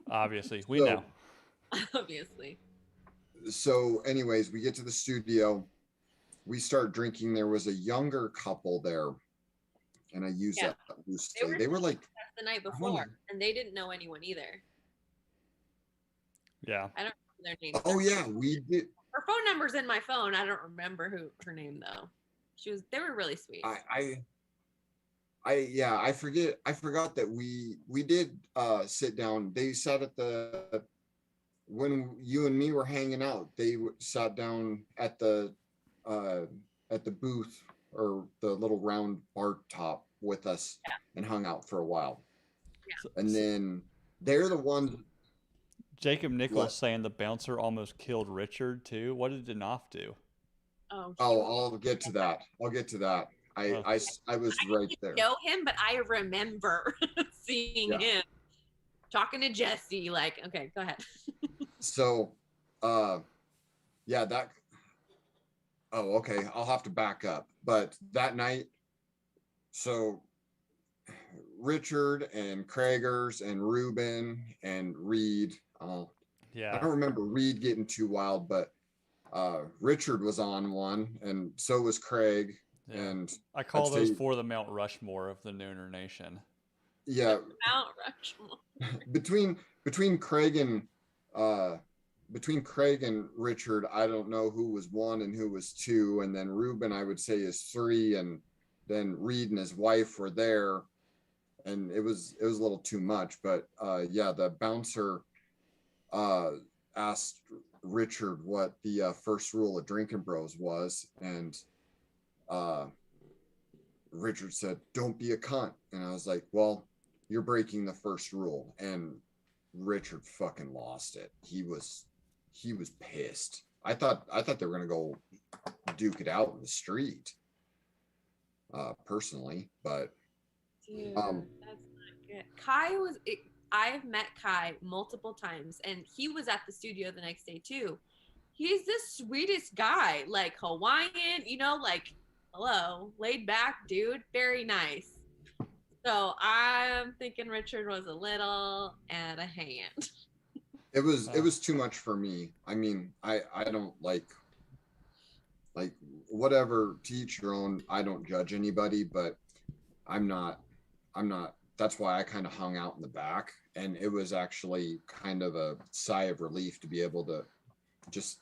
Obviously, we know. Obviously. So anyways, we get to the studio, we start drinking. There was a younger couple there, and I use that loosely. They were like the night before, and they didn't know anyone either. Yeah. I don't remember their names. Oh yeah, we did. Her phone number's in my phone. I don't remember her name though. They were really sweet. I forgot that we did sit down. They sat when you and me were hanging out, they sat down at the booth or the little round bar top with us and hung out for a while. Yeah. And then they're the one. Jacob Nichols saying the bouncer almost killed Richard too. What did Danoff do? Oh, I'll get to that. I was right there. I know him, but I remember seeing him talking to Jesse. Like, okay, go ahead. So, that. Oh, okay. I'll have to back up. But that night, so Richard and Krager's and Ruben and Reed. I don't remember Reed getting too wild, but Richard was on one, and so was Craig. Yeah. And I call those four the Mount Rushmore of the Nooner Nation. Yeah, Mount Rushmore. between Craig and Richard, I don't know who was one and who was two, and then Ruben I would say is three, and then Reed and his wife were there, and it was a little too much. But the bouncer asked Richard what the first rule of Drinkin Bros was, and Richard said, "Don't be a cunt." And I was like, well, you're breaking the first rule. And Richard fucking lost it. He was pissed. I thought they were gonna go duke it out in the street, personally, but dude, that's not good. I've met Kai multiple times, and he was at the studio the next day too. He's the sweetest guy, like Hawaiian, like, hello, laid back dude, very nice. So I'm thinking Richard was a little out of hand. It was too much for me. I mean, I don't like whatever, to each your own. I don't judge anybody, but I'm not. That's why I kind of hung out in the back, and it was actually kind of a sigh of relief to be able to just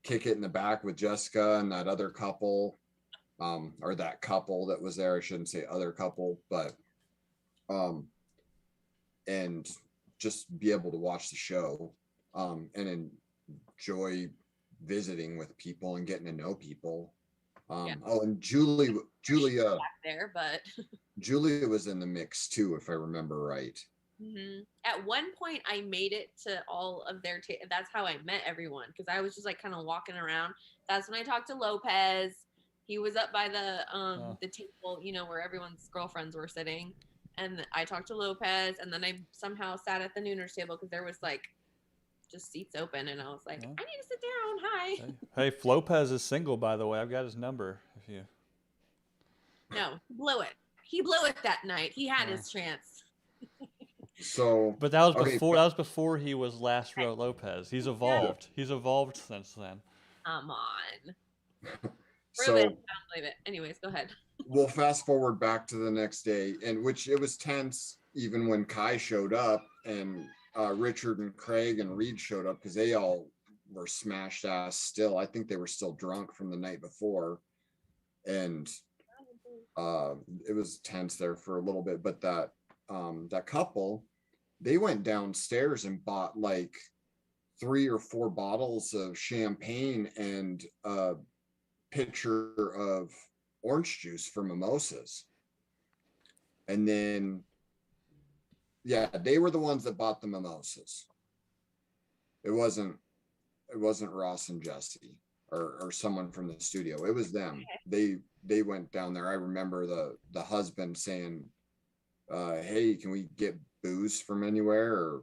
kick it in the back with Jessica and that other couple, or that couple that was there. I shouldn't say other couple, but and just be able to watch the show, and enjoy visiting with people and getting to know people. Oh, and Julia there, but Julia was in the mix too, if I remember right. Mm-hmm. At one point, I made it to all of their. That's how I met everyone, because I was just like kind of walking around. That's when I talked to Lopez. He was up by the table, where everyone's girlfriends were sitting, and I talked to Lopez, and then I somehow sat at the Nooners table because there was like just seats open, and I was like, I need to sit down. Hi. Hey, Lopez is single, by the way. I've got his number. If you. No, blew it. He blew it that night. He had his chance. So, but that was before. That was before he was Last Row Lopez. He's evolved. He's evolved since then. Come on. So, I don't believe it. Anyways, go ahead. We'll fast forward back to the next day, in which it was tense even when Kai showed up, and Richard and Craig and Reed showed up, because they all were smashed ass still. I think they were still drunk from the night before, and it was tense there for a little bit. But that couple, they went downstairs and bought like 3 or 4 bottles of champagne and a pitcher of orange juice for mimosas. And then they were the ones that bought the mimosas. It wasn't Ross and Jesse or someone from the studio. It was them. Okay. They went down there. I remember the husband saying, hey, can we get booze from anywhere, or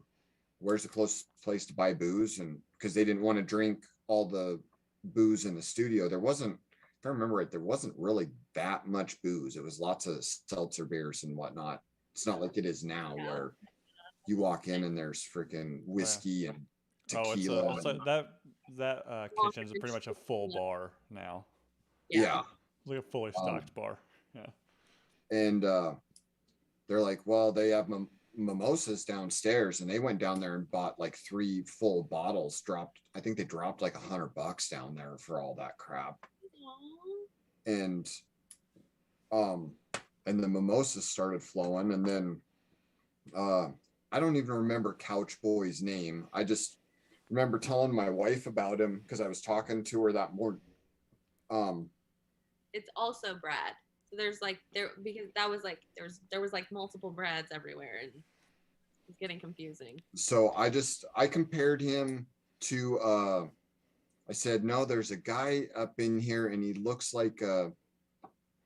where's the closest place to buy booze? And because they didn't want to drink all the booze in the studio. There wasn't, if I remember right, there wasn't really that much booze. It was lots of seltzer beers and whatnot. It's not like it is now where you walk in and there's freaking whiskey and tequila. It's like that kitchen is pretty much a full bar now. Yeah. It's like a fully stocked bar. Yeah. And they're like, well, they have mimosas downstairs, and they went down there and bought like 3 full bottles. I think they dropped like $100 down there for all that crap. And the mimosas started flowing, and then I don't even remember Couch Boy's name. I just remember telling my wife about him because I was talking to her that morning. It's also Brad. So there's because that was like there was like multiple Brads everywhere, and it's getting confusing. So I compared him to I said, no, there's a guy up in here and he looks like a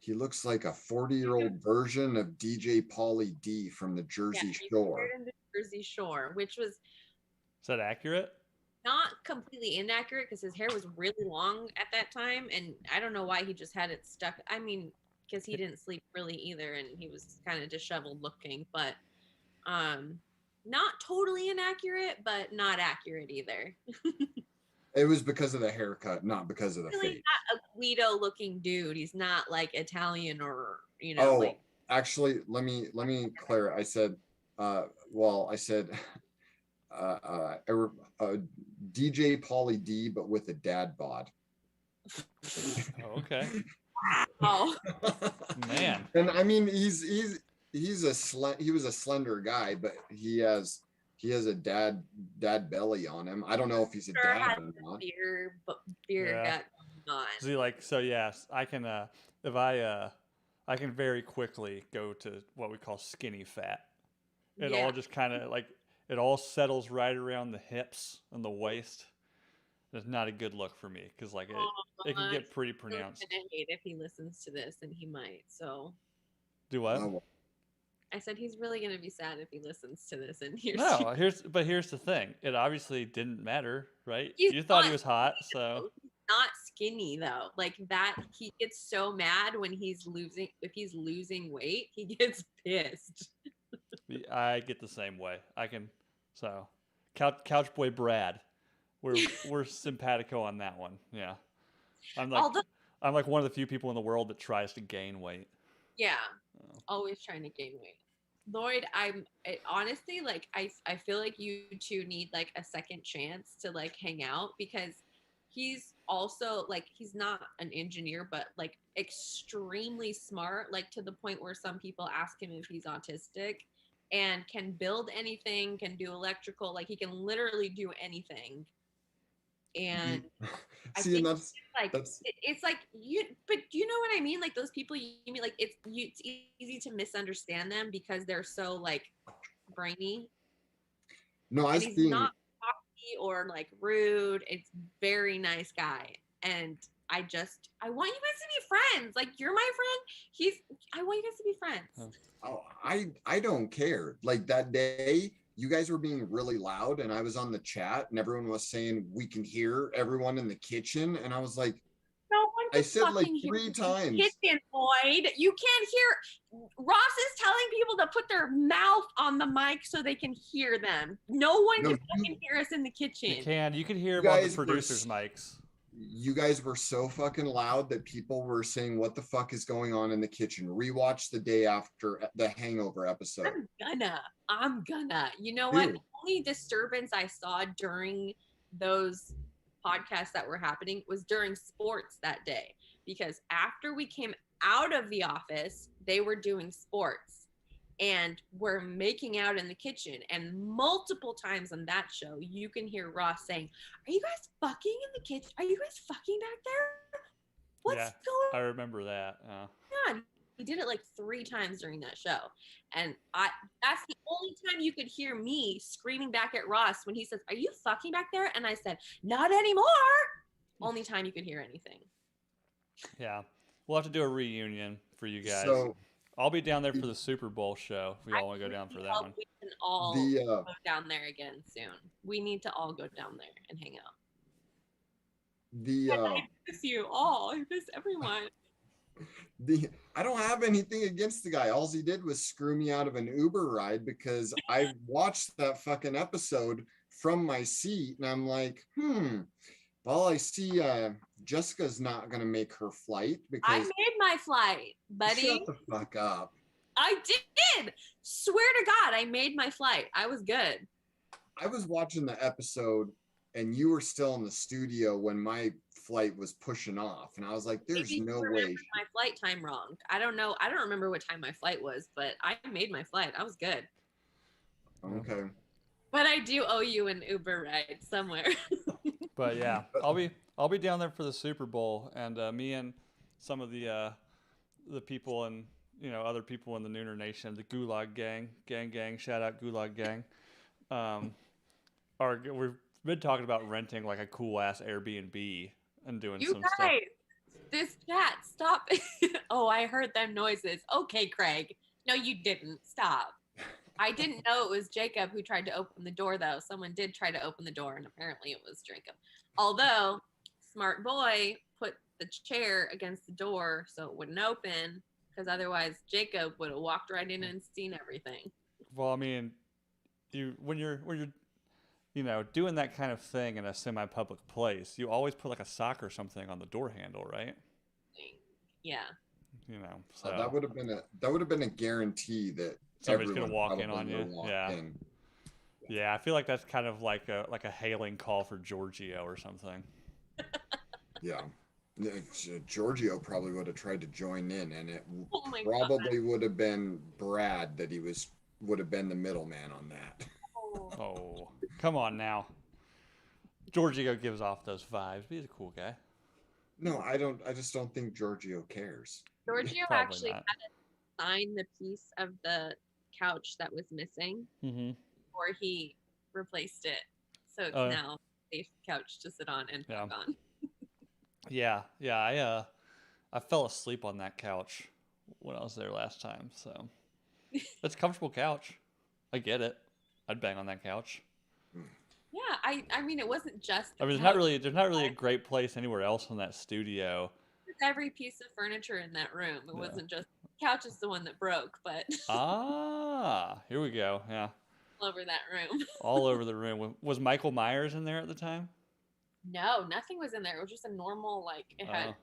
40-year-old version of DJ Pauly D from the Jersey Shore. The Jersey Shore, which was. Is that accurate? Not completely inaccurate because his hair was really long at that time, and I don't know why he just had it stuck. I mean, because he didn't sleep really either, and he was kind of disheveled looking, but not totally inaccurate, but not accurate either. It was because of the haircut, not because of the face. Not a Guido looking dude. He's not like Italian or Actually, let me clear. I said, DJ Pauly D, but with a dad bod. Oh, okay. Oh man. And I mean, he was a slender guy, but he has a dad belly on him. I don't know if he's a dad or not. Beer got on. See, like, so yes, I can I can very quickly go to what we call skinny fat. It all just kind of like it all settles right around the hips and the waist. It's not a good look for me because like it can get pretty pronounced. I'm gonna hate if he listens to this, and he might. So do what? I said he's really gonna be sad if he listens to this and hears. No, here's the thing. It obviously didn't matter, right? You thought he was hot, so. He's not skinny though. Like that, he gets so mad when he's losing. If he's losing weight, he gets pissed. I get the same way. So Couch Boy Brad, we're simpatico on that one. Yeah, I'm like one of the few people in the world that tries to gain weight. Yeah, always trying to gain weight. Loyd, honestly like I feel like you two need like a second chance to like hang out because he's also like he's not an engineer but like extremely smart, like to the point where some people ask him if he's autistic, and can build anything, can do electrical, like he can literally do anything. And see, and it's like you, but do you know what I mean? Like those people you mean, like it's easy to misunderstand them because they're so like brainy. No, he's not cocky or like rude. It's very nice guy, and I want you guys to be friends. Like you're my friend. I want you guys to be friends. Oh, I don't care. Like that day, you guys were being really loud, and I was on the chat, and everyone was saying we can hear everyone in the kitchen, and I was like, no one can. I said like 3 times. Kitchen, Loyd. You can't hear. Ross is telling people to put their mouth on the mic so they can hear them. No one can fucking hear us in the kitchen. You can hear them on the producers' mics. You guys were so fucking loud that people were saying, what the fuck is going on in the kitchen? Rewatch the day after the Hangover episode. I'm gonna. You know what? The only disturbance I saw during those podcasts that were happening was during sports that day. Because after we came out of the office, they were doing sports. And we're making out in the kitchen. And multiple times on that show, you can hear Ross saying, are you guys fucking in the kitchen? Are you guys fucking back there? What's going on? I remember that. Yeah. He did it like 3 times during that show. And that's the only time you could hear me screaming back at Ross when he says, are you fucking back there? And I said, not anymore. Only time you could hear anything. Yeah. We'll have to do a reunion for you guys. So I'll be down there for the Super Bowl show if we all want to go down for that one. We can all go down there again soon. We need to all go down there and hang out. I miss you all. I miss everyone. I don't have anything against the guy. All he did was screw me out of an Uber ride because I watched that fucking episode from my seat and I'm like, well, I see Jessica's not gonna make her flight because I made my flight, buddy. Shut the fuck up. I did. Swear to God, I made my flight. I was good. I was watching the episode and you were still in the studio when my flight was pushing off. And I was like, there's no way. My flight time wrong. I don't know. I don't remember what time my flight was, but I made my flight. I was good. Okay. But I do owe you an Uber ride somewhere. But yeah, I'll be down there for the Super Bowl, and me and some of the people and other people in the Nooner Nation, the Gulag gang, shout out Gulag gang, we've been talking about renting like a cool ass Airbnb and doing some stuff. This chat, stop. Oh, I heard them noises. Okay, Craig. No, you didn't. Stop. I didn't know it was Jacob who tried to open the door, though. Someone did try to open the door, and apparently it was Jacob. Although, smart boy put the chair against the door so it wouldn't open, because otherwise Jacob would have walked right in and seen everything. Well, I mean, when you're doing that kind of thing in a semi-public place, you always put like a sock or something on the door handle, right? Yeah. So that would have been a guarantee that somebody's gonna walk in on you. Yeah. In. Yeah, I feel like that's kind of like a hailing call for Giorgio or something. Yeah. Giorgio probably would have tried to join in, and it probably would have been Brad that would have been the middleman on that. Oh, come on now. Giorgio gives off those vibes. He's a cool guy. No, I just don't think Giorgio cares. Giorgio actually had to sign the piece of the couch that was missing before he replaced it. So it's now a safe couch to sit on and talk on. Yeah. I fell asleep on that couch when I was there last time. So it's a comfortable couch. I get it. I'd bang on that couch. Yeah, I mean, it wasn't just. I mean, there's not really a great place anywhere else in that studio. It's every piece of furniture in that room. It wasn't just couch is the one that broke, but. Here we go. Yeah. All over that room. All over the room. Was Michael Myers in there at the time? No, nothing was in there. It was just a normal it had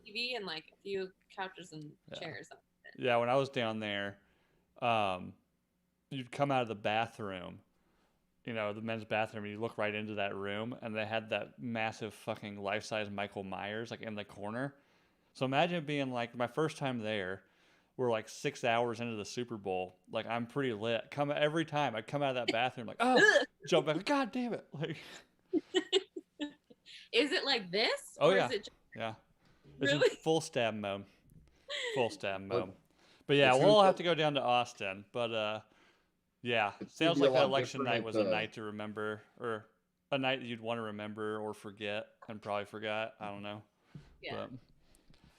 TV and like a few couches and chairs. Yeah, when I was down there, you'd come out of the bathroom. The men's bathroom, and you look right into that room, and they had that massive fucking life-size Michael Myers, like, in the corner. So imagine being, like, my first time there, we're, like, 6 hours into the Super Bowl. Like, I'm pretty lit. Every time I'd come out of that bathroom, like, oh, jump back, God damn it. Like, is it like this? Oh, or yeah. Is it just... Yeah. It's really? in full stab mode. But, yeah, we'll all have to go down to Austin, but, yeah, sounds like that election night was a night to remember, or a night that you'd want to remember or forget, and probably forgot. I don't know. Yeah.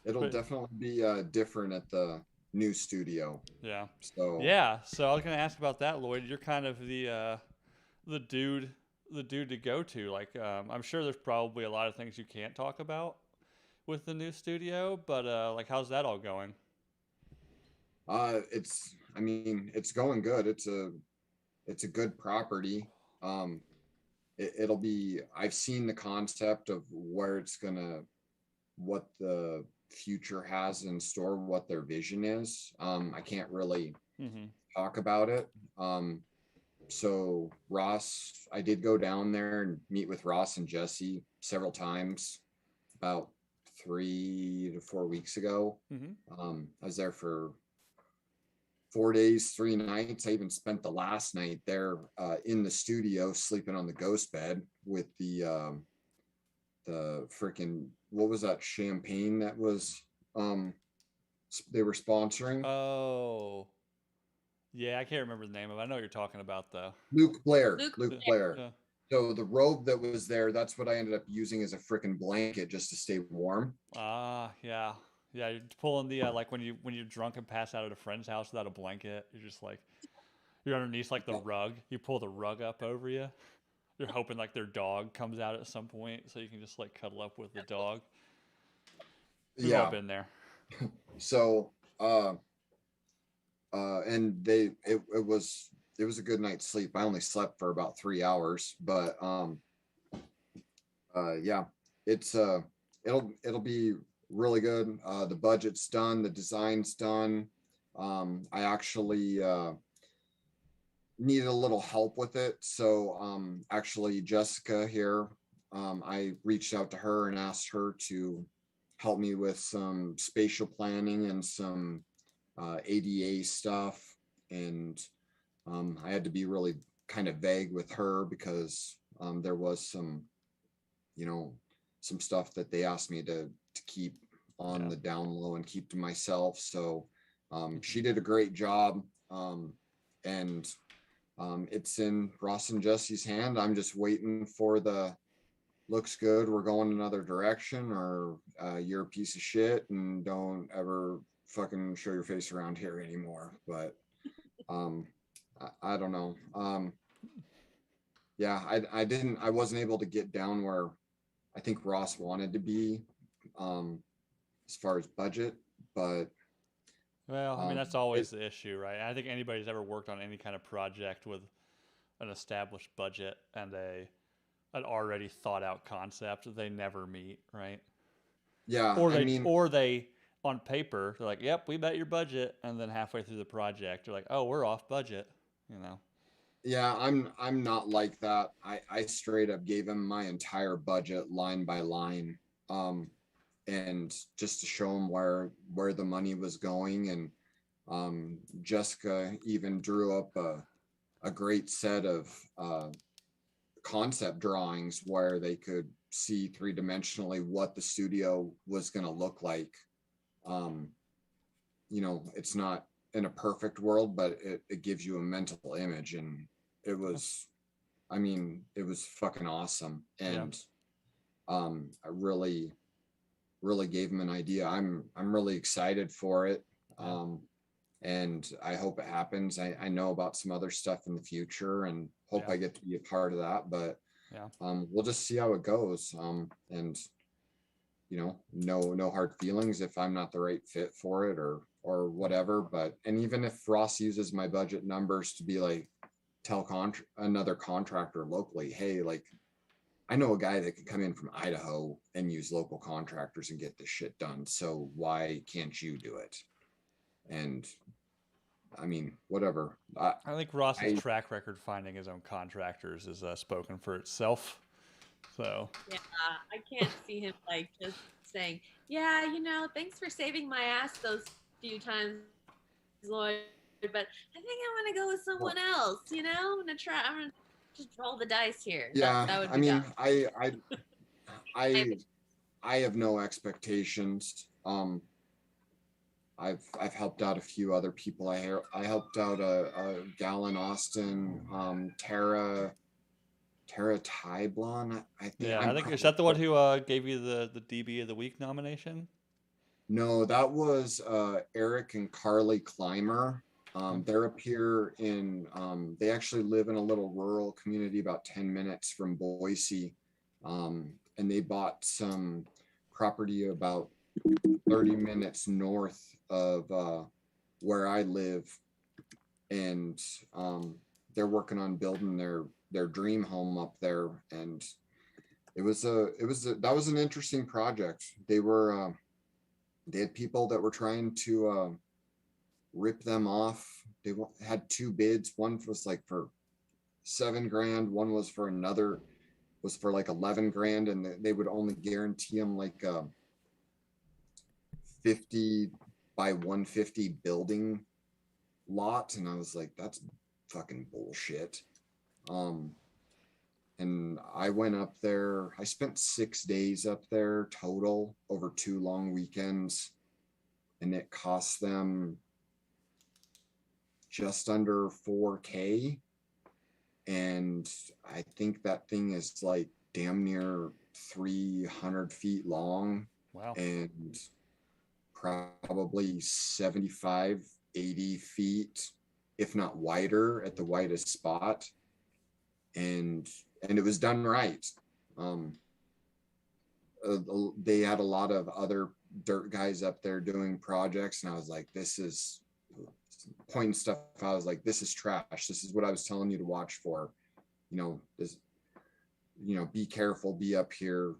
It'll definitely be different at the new studio. Yeah. So I was gonna ask about that, Loyd. You're kind of the dude to go to. Like, I'm sure there's probably a lot of things you can't talk about with the new studio, but like, how's that all going? It's going good. It's a good property. It'll be, I've seen the concept of what the future has in store, what their vision is. I can't really talk about it. So Ross, I did go down there and meet with Ross and Jesse several times about 3 to 4 weeks ago. I was there for 4 days, 3 nights. I even spent the last night there in the studio, sleeping on the ghost bed with the freaking, what was that champagne that was they were sponsoring? Oh, yeah, I can't remember the name of it. I know what you're talking about though. Luke Blair. Yeah. So the robe that was there, that's what I ended up using as a freaking blanket just to stay warm. Yeah. Yeah, you're pulling the like when you're drunk and pass out at a friend's house without a blanket. You're just like you're underneath like the rug. You pull the rug up over you. You're hoping like their dog comes out at some point so you can just like cuddle up with the dog. We've all Yeah. been there. So, and it was a good night's sleep. I only slept for about 3 hours, but yeah, it's it'll be really good. The budget's done, the design's done. I actually needed a little help with it, so actually Jessica here, I reached out to her and asked her to help me with some spatial planning and some ADA stuff, and I had to be really kind of vague with her because there was some, you know, some stuff that they asked me to keep on the down low and keep to myself. So she did a great job, and it's in Ross and Jesse's hand. I'm just waiting for the looks good, we're going another direction, or you're a piece of shit and don't ever fucking show your face around here anymore. But I don't know. Yeah, I wasn't able to get down where I think Ross wanted to be as far as budget, but Well, I mean that's always it, the issue, right? I think anybody's ever worked on any kind of project with an established budget and an already thought out concept, they never meet, right? yeah, Or I mean, they on paper they're like, "Yep, we met your budget," and then halfway through the project, they're like, "Oh, we're off budget," you know. yeah, I'm not like that. I straight up gave him my entire budget line by line. And just to show him where the money was going, and Jessica even drew up a great set of concept drawings where they could see three-dimensionally what the studio was going to look like. um, you know, it's not in a perfect world, but it gives you a mental image, and it was, I mean, it was fucking awesome. And I really gave him an idea. I'm really excited for it. And I hope it happens. I know about some other stuff in the future and hope I get to be a part of that, but we'll just see how it goes. And you know, no hard feelings if I'm not the right fit for it or whatever. But and even if Ross uses my budget numbers to be like, tell another contractor locally, hey, like I know a guy that can come in from Idaho and use local contractors and get this shit done. So why can't you do it? And I mean, whatever. I think Ross's track record finding his own contractors is spoken for itself. So yeah, I can't see him like just saying, "Yeah, you know, thanks for saving my ass those few times, Loyd, but I think I want to go with someone else. You know, I'm gonna just roll the dice here." Yeah, that would be I mean, dumb. I have no expectations. I've helped out a few other people. I helped out a gal in Austin, Tara Tyblon. I think. yeah, I think is that the one who gave you the DB of the Week nomination? No, that was Eric and Carly Clymer. They're up here in. They actually live in a little rural community about 10 minutes from Boise, and they bought some property about 30 minutes north of where I live, and they're working on building their dream home up there. And that was an interesting project. They had people that were trying to rip them off. They had two bids. One was like for $7,000. One was for like 11 grand, and they would only guarantee them like 50 by 150 building lot. And I was like, that's fucking bullshit. And I went up there. I spent 6 days up there total over 2 long weekends, and it cost them just under 4K. And I think that thing is like damn near 300 feet long. Wow. And probably 75, 80 feet, if not wider, at the widest spot. And it was done right. They had a lot of other dirt guys up there doing projects, and I was like, this is pointing stuff. I was like, this is trash. This is what I was telling you to watch for. Be careful, be up here.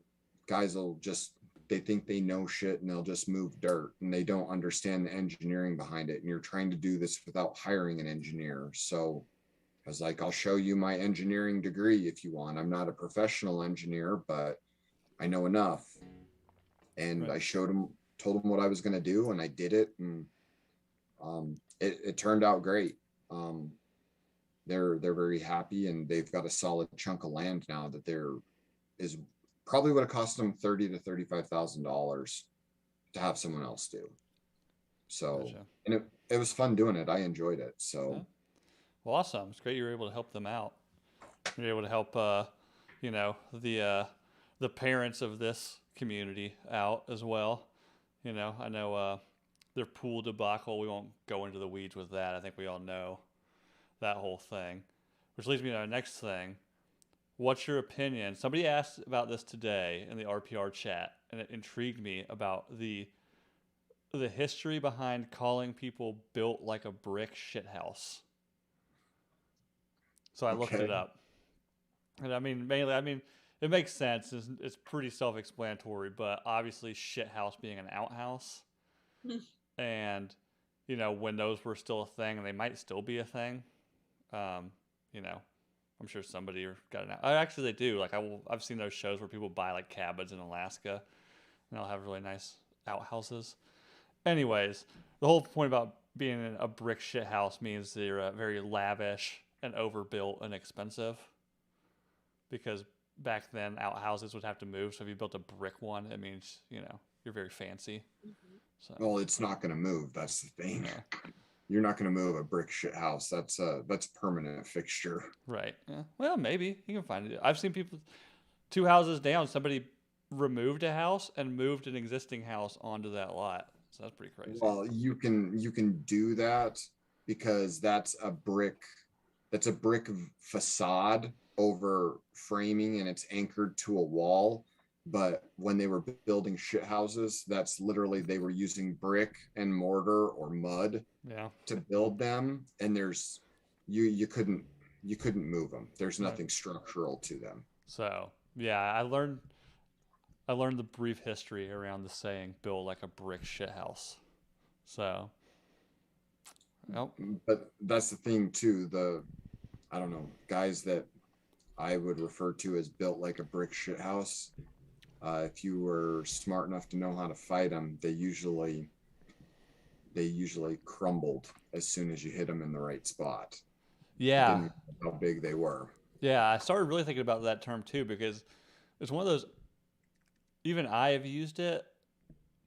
Guys will just, they think they know shit and they'll just move dirt, and they don't understand the engineering behind it. And you're trying to do this without hiring an engineer. So I was like, I'll show you my engineering degree if you want. I'm not a professional engineer, but I know enough. And right. I showed him, told him what I was going to do, and I did it. And it turned out great. They're very happy, and they've got a solid chunk of land now that is probably would have cost them $30,000 to $35,000 to have someone else do. So, gotcha. And it was fun doing it. I enjoyed it. So, yeah. Well, awesome. It's great you were able to help them out. You were able to help, the parents of this community out as well. I know their pool debacle. We won't go into the weeds with that. I think we all know that whole thing, which leads me to our next thing. What's your opinion? Somebody asked about this today in the RPR chat, and it intrigued me about the history behind calling people built like a brick shithouse. So I looked it up. And mainly, it makes sense. It's pretty self-explanatory, but obviously shithouse being an outhouse. And, when those were still a thing, and they might still be a thing, I'm sure somebody got an out. Actually, they do. Like, I've seen those shows where people buy, like, cabins in Alaska, and they'll have really nice outhouses. Anyways, the whole point about being in a brick shithouse means they're very lavish and overbuilt and expensive, because back then outhouses would have to move. So if you built a brick one, it means you're very fancy. Mm-hmm. So, well, it's not going to move. That's the thing. Yeah. You're not going to move a brick shit house. That's a permanent fixture. Right. Yeah. Well, maybe you can find it. I've seen people 2 houses down. Somebody removed a house and moved an existing house onto that lot. So that's pretty crazy. Well, you can do that because that's a brick facade over framing, and it's anchored to a wall. But when they were building shit houses, that's literally, they were using brick and mortar or mud to build them. And there's you couldn't move them. There's nothing structural to them. So yeah, I learned the brief history around the saying "build like a brick shit house." So, but that's the thing too. I don't know, guys that I would refer to as built like a brick shit house. If you were smart enough to know how to fight them, they usually crumbled as soon as you hit them in the right spot. Yeah. Didn't know how big they were. Yeah, I started really thinking about that term too, because it's one of those, even I have used it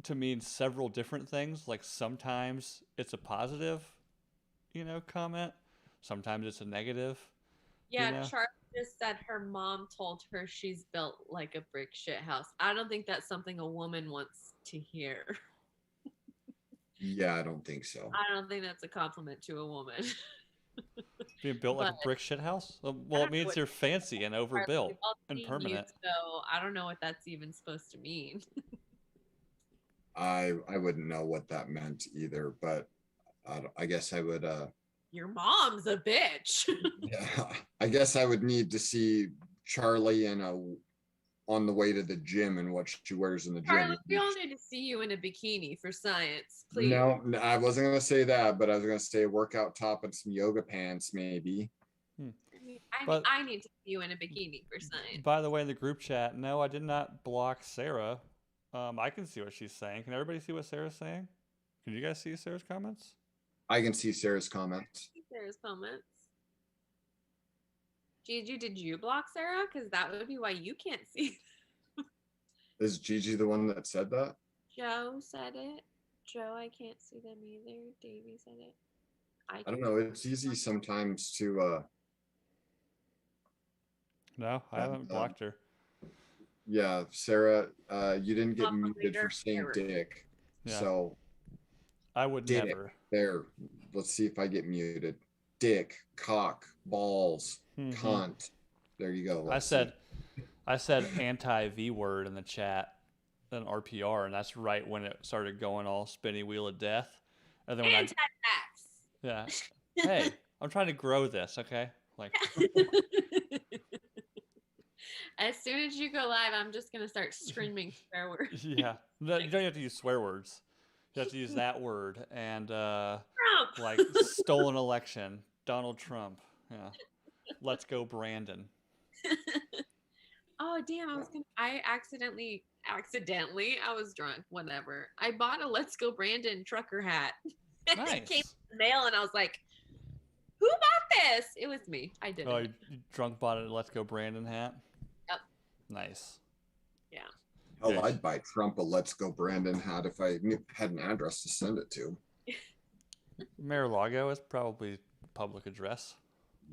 to mean several different things. Like sometimes it's a positive, comment. Sometimes it's a negative. Yeah, Charlie just said her mom told her she's built like a brick shit house. I don't think that's something a woman wants to hear. Yeah, I don't think so. I don't think that's a compliment to a woman. Being built like a brick shit house? Well, it means you're fancy and overbuilt and permanent. So I don't know what that's even supposed to mean. I wouldn't know what that meant either, but I guess I would... Your mom's a bitch. Yeah, I guess I would need to see Charlie on the way to the gym and what she wears in the gym. Charlie, we all need to see you in a bikini for science, please. No, I wasn't going to say that, but I was going to say a workout top and some yoga pants, maybe. I need to see you in a bikini for science. By the way, in the group chat, no, I did not block Sarah. I can see what she's saying. Can everybody see what Sarah's saying? Can you guys see Sarah's comments? I can see Sarah's comments. Gigi, did you block Sarah? Because that would be why you can't see. Is Gigi the one that said that? Joe said it. Joe, I can't see them either. Davey said it. I don't know. It's easy sometimes to... No, I haven't blocked her. Yeah, Sarah, you didn't get muted for saying dick. Yeah. So I would Dick. never. There. Let's see if I get muted. Dick, cock, balls, cunt. There you go. I said anti V word in the chat, an RPR, and that's right when it started going all spinny wheel of death. And then when Anti-vax. yeah, hey, I'm trying to grow this, okay? Like, as soon as you go live, I'm just gonna start screaming swear words. yeah, no, you don't have to use swear words. You have to use that word and Trump. like stolen election, Donald Trump. Yeah, let's go, Brandon. Oh damn! I accidentally. I was drunk. Whatever. I bought a Let's Go Brandon trucker hat. Nice. It came in the mail, and I was like, "Who bought this?" It was me. I did. Oh, you drunk bought a Let's Go Brandon hat. Yep. Nice. Yeah. Hell, I'd buy Trump a Let's Go Brandon hat if I had an address to send it to. Mar-a-Lago is probably public address.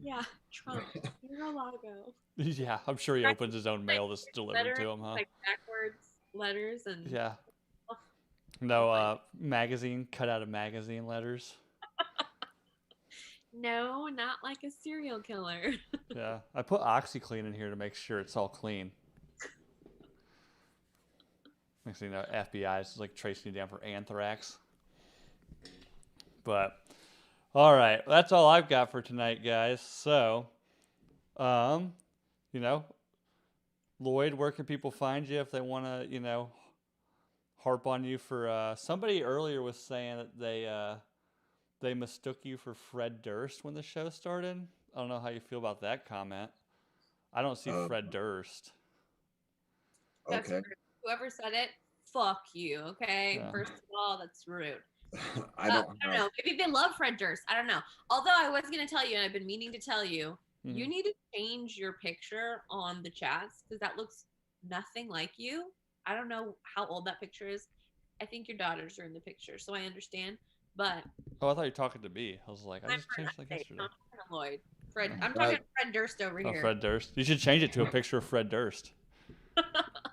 Yeah, Trump. Mar-a-Lago. Yeah, I'm sure he opens his own mail that's delivered to him, huh? Like backwards letters and. Yeah. No, magazine, cut out of magazine letters. No, not like a serial killer. Yeah, I put OxyClean in here to make sure it's all clean. Next thing you know, FBI is like tracing you down for anthrax. But, all right, that's all I've got for tonight, guys. So, you know, Loyd, where can people find you if they want to, you know, harp on you for? Somebody earlier was saying that they mistook you for Fred Durst when the show started. I don't know how you feel about that comment. I don't see Fred Durst. Okay. Whoever said it, fuck you. Okay. Yeah. First of all, that's rude. I don't know. Maybe they love Fred Durst. I don't know. Although I was going to tell you, and I've been meaning to tell you, you need to change your picture on the chats because that looks nothing like you. I don't know how old that picture is. I think your daughters are in the picture, so I understand. But oh, I thought you were talking to me. I was like, I just changed like yesterday. I'm talking to Loyd. I'm talking to Fred Durst over here. Fred Durst. You should change it to a picture of Fred Durst.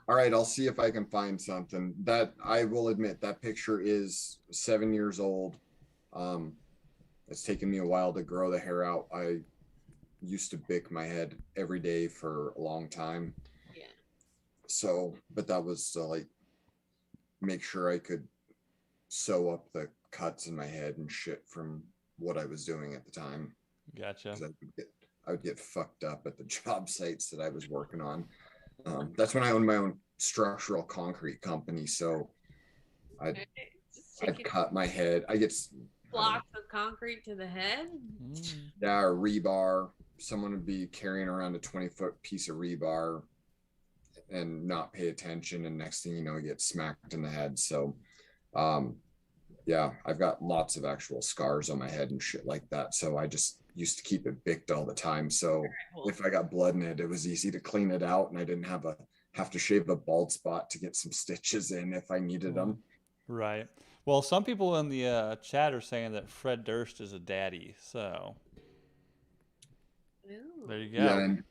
All right, I'll see if I can find something. That I will admit that picture is 7 years old. It's taken me a while to grow the hair out. I used to bick my head every day for a long time. Yeah. So, but that was to like make sure I could sew up the cuts in my head and shit from what I was doing at the time. Gotcha. I would get fucked up at the job sites that I was working on. That's when I owned my own structural concrete company. So I'd cut my head. I get blocks of concrete to the head. Yeah, or rebar. Someone would be carrying around a 20-foot piece of rebar and not pay attention, and next thing you know, you get smacked in the head. So yeah, I've got lots of actual scars on my head and shit like that. So I just used to keep it bicked all the time. So if I got blood in it, it was easy to clean it out, and I didn't have to shave a bald spot to get some stitches in if I needed them. Right. Well, some people in the chat are saying that Fred Durst is a daddy. So there you go. Yeah, and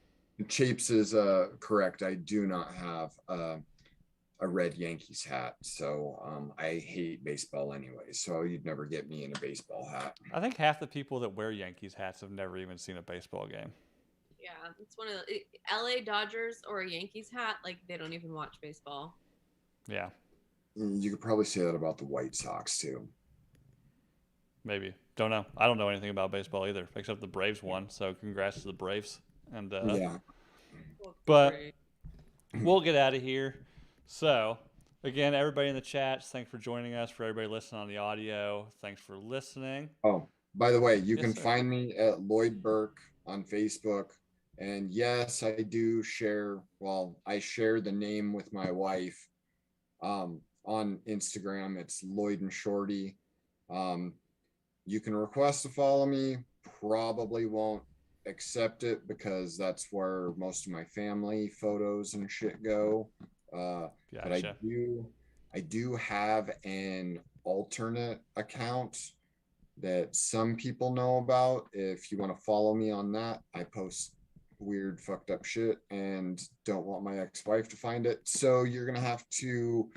Chapes is correct. I do not have a red Yankees hat, so I hate baseball anyway, so you'd never get me in a baseball hat. I think half the people that wear Yankees hats have never even seen a baseball game. Yeah, it's one of the LA Dodgers or a Yankees hat, like they don't even watch baseball. Yeah. You could probably say that about the White Sox too. Maybe. Don't know. I don't know anything about baseball either, except the Braves won, so congrats to the Braves. And yeah. But we'll get out of here. So, again, everybody in the chat, thanks for joining us. For everybody listening on the audio, thanks for listening. Oh, by the way, you can find me at Loyd Burke on Facebook. And yes, I do share, I share the name with my wife. On Instagram, it's Loyd and Shorty. You can request to follow me. Probably won't accept it because that's where most of my family photos and shit go. Gotcha. But I do have an alternate account that some people know about. If you want to follow me on that, I post weird fucked up shit and don't want my ex-wife to find it. So you're gonna have to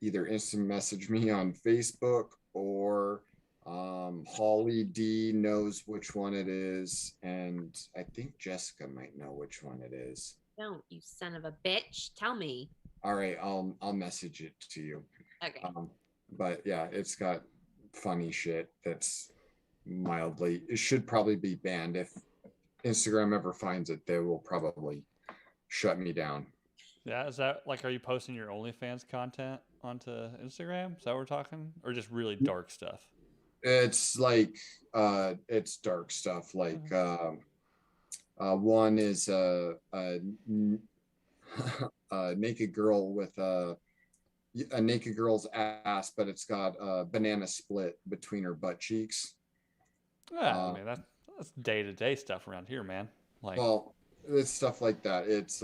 either instant message me on Facebook or Holly D knows which one it is, and I think Jessica might know which one it is. Don't, you son of a bitch. Tell me. All right, I'll message it to you. Okay. But yeah, it's got funny shit that's mildly, it should probably be banned. If Instagram ever finds it, they will probably shut me down. Yeah, is that like, are you posting your OnlyFans content onto Instagram? Is that what we're talking? Or just really dark stuff? It's like, it's dark stuff. Like, one is a naked girl with a naked girl's ass, but it's got a banana split between her butt cheeks. Yeah, I mean, that's day-to-day stuff around here, man. Like, well, it's stuff like that. It's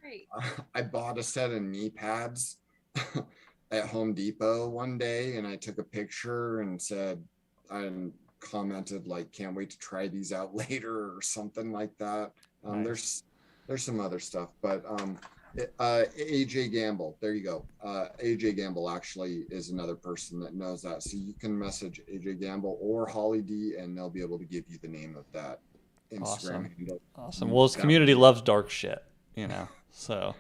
Great. I bought a set of knee pads at Home Depot one day, and I took a picture and said, and commented like, "Can't wait to try these out later" or something like that. Nice. There's some other stuff, but AJ Gamble, there you go. AJ Gamble actually is another person that knows that, so you can message AJ Gamble or Holly D, and they'll be able to give you the name of that Instagram handle. Awesome. Well, this community loves dark shit, you know. So,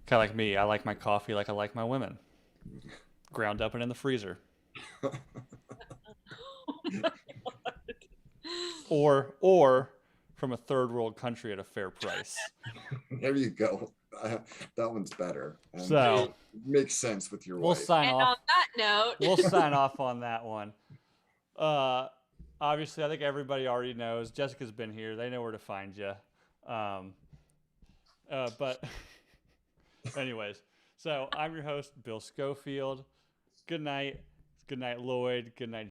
kind of like me, I like my coffee like I like my women, ground up and in the freezer. Or from a third world country at a fair price. There you go. That one's better. And so makes sense with your we'll wife. Sign and off. on that note, We'll sign off on that one. Obviously, I think everybody already knows. Jessica's been here. They know where to find you. But anyways, so I'm your host, Bill Schofield. Good night. Good night, Loyd. Good night,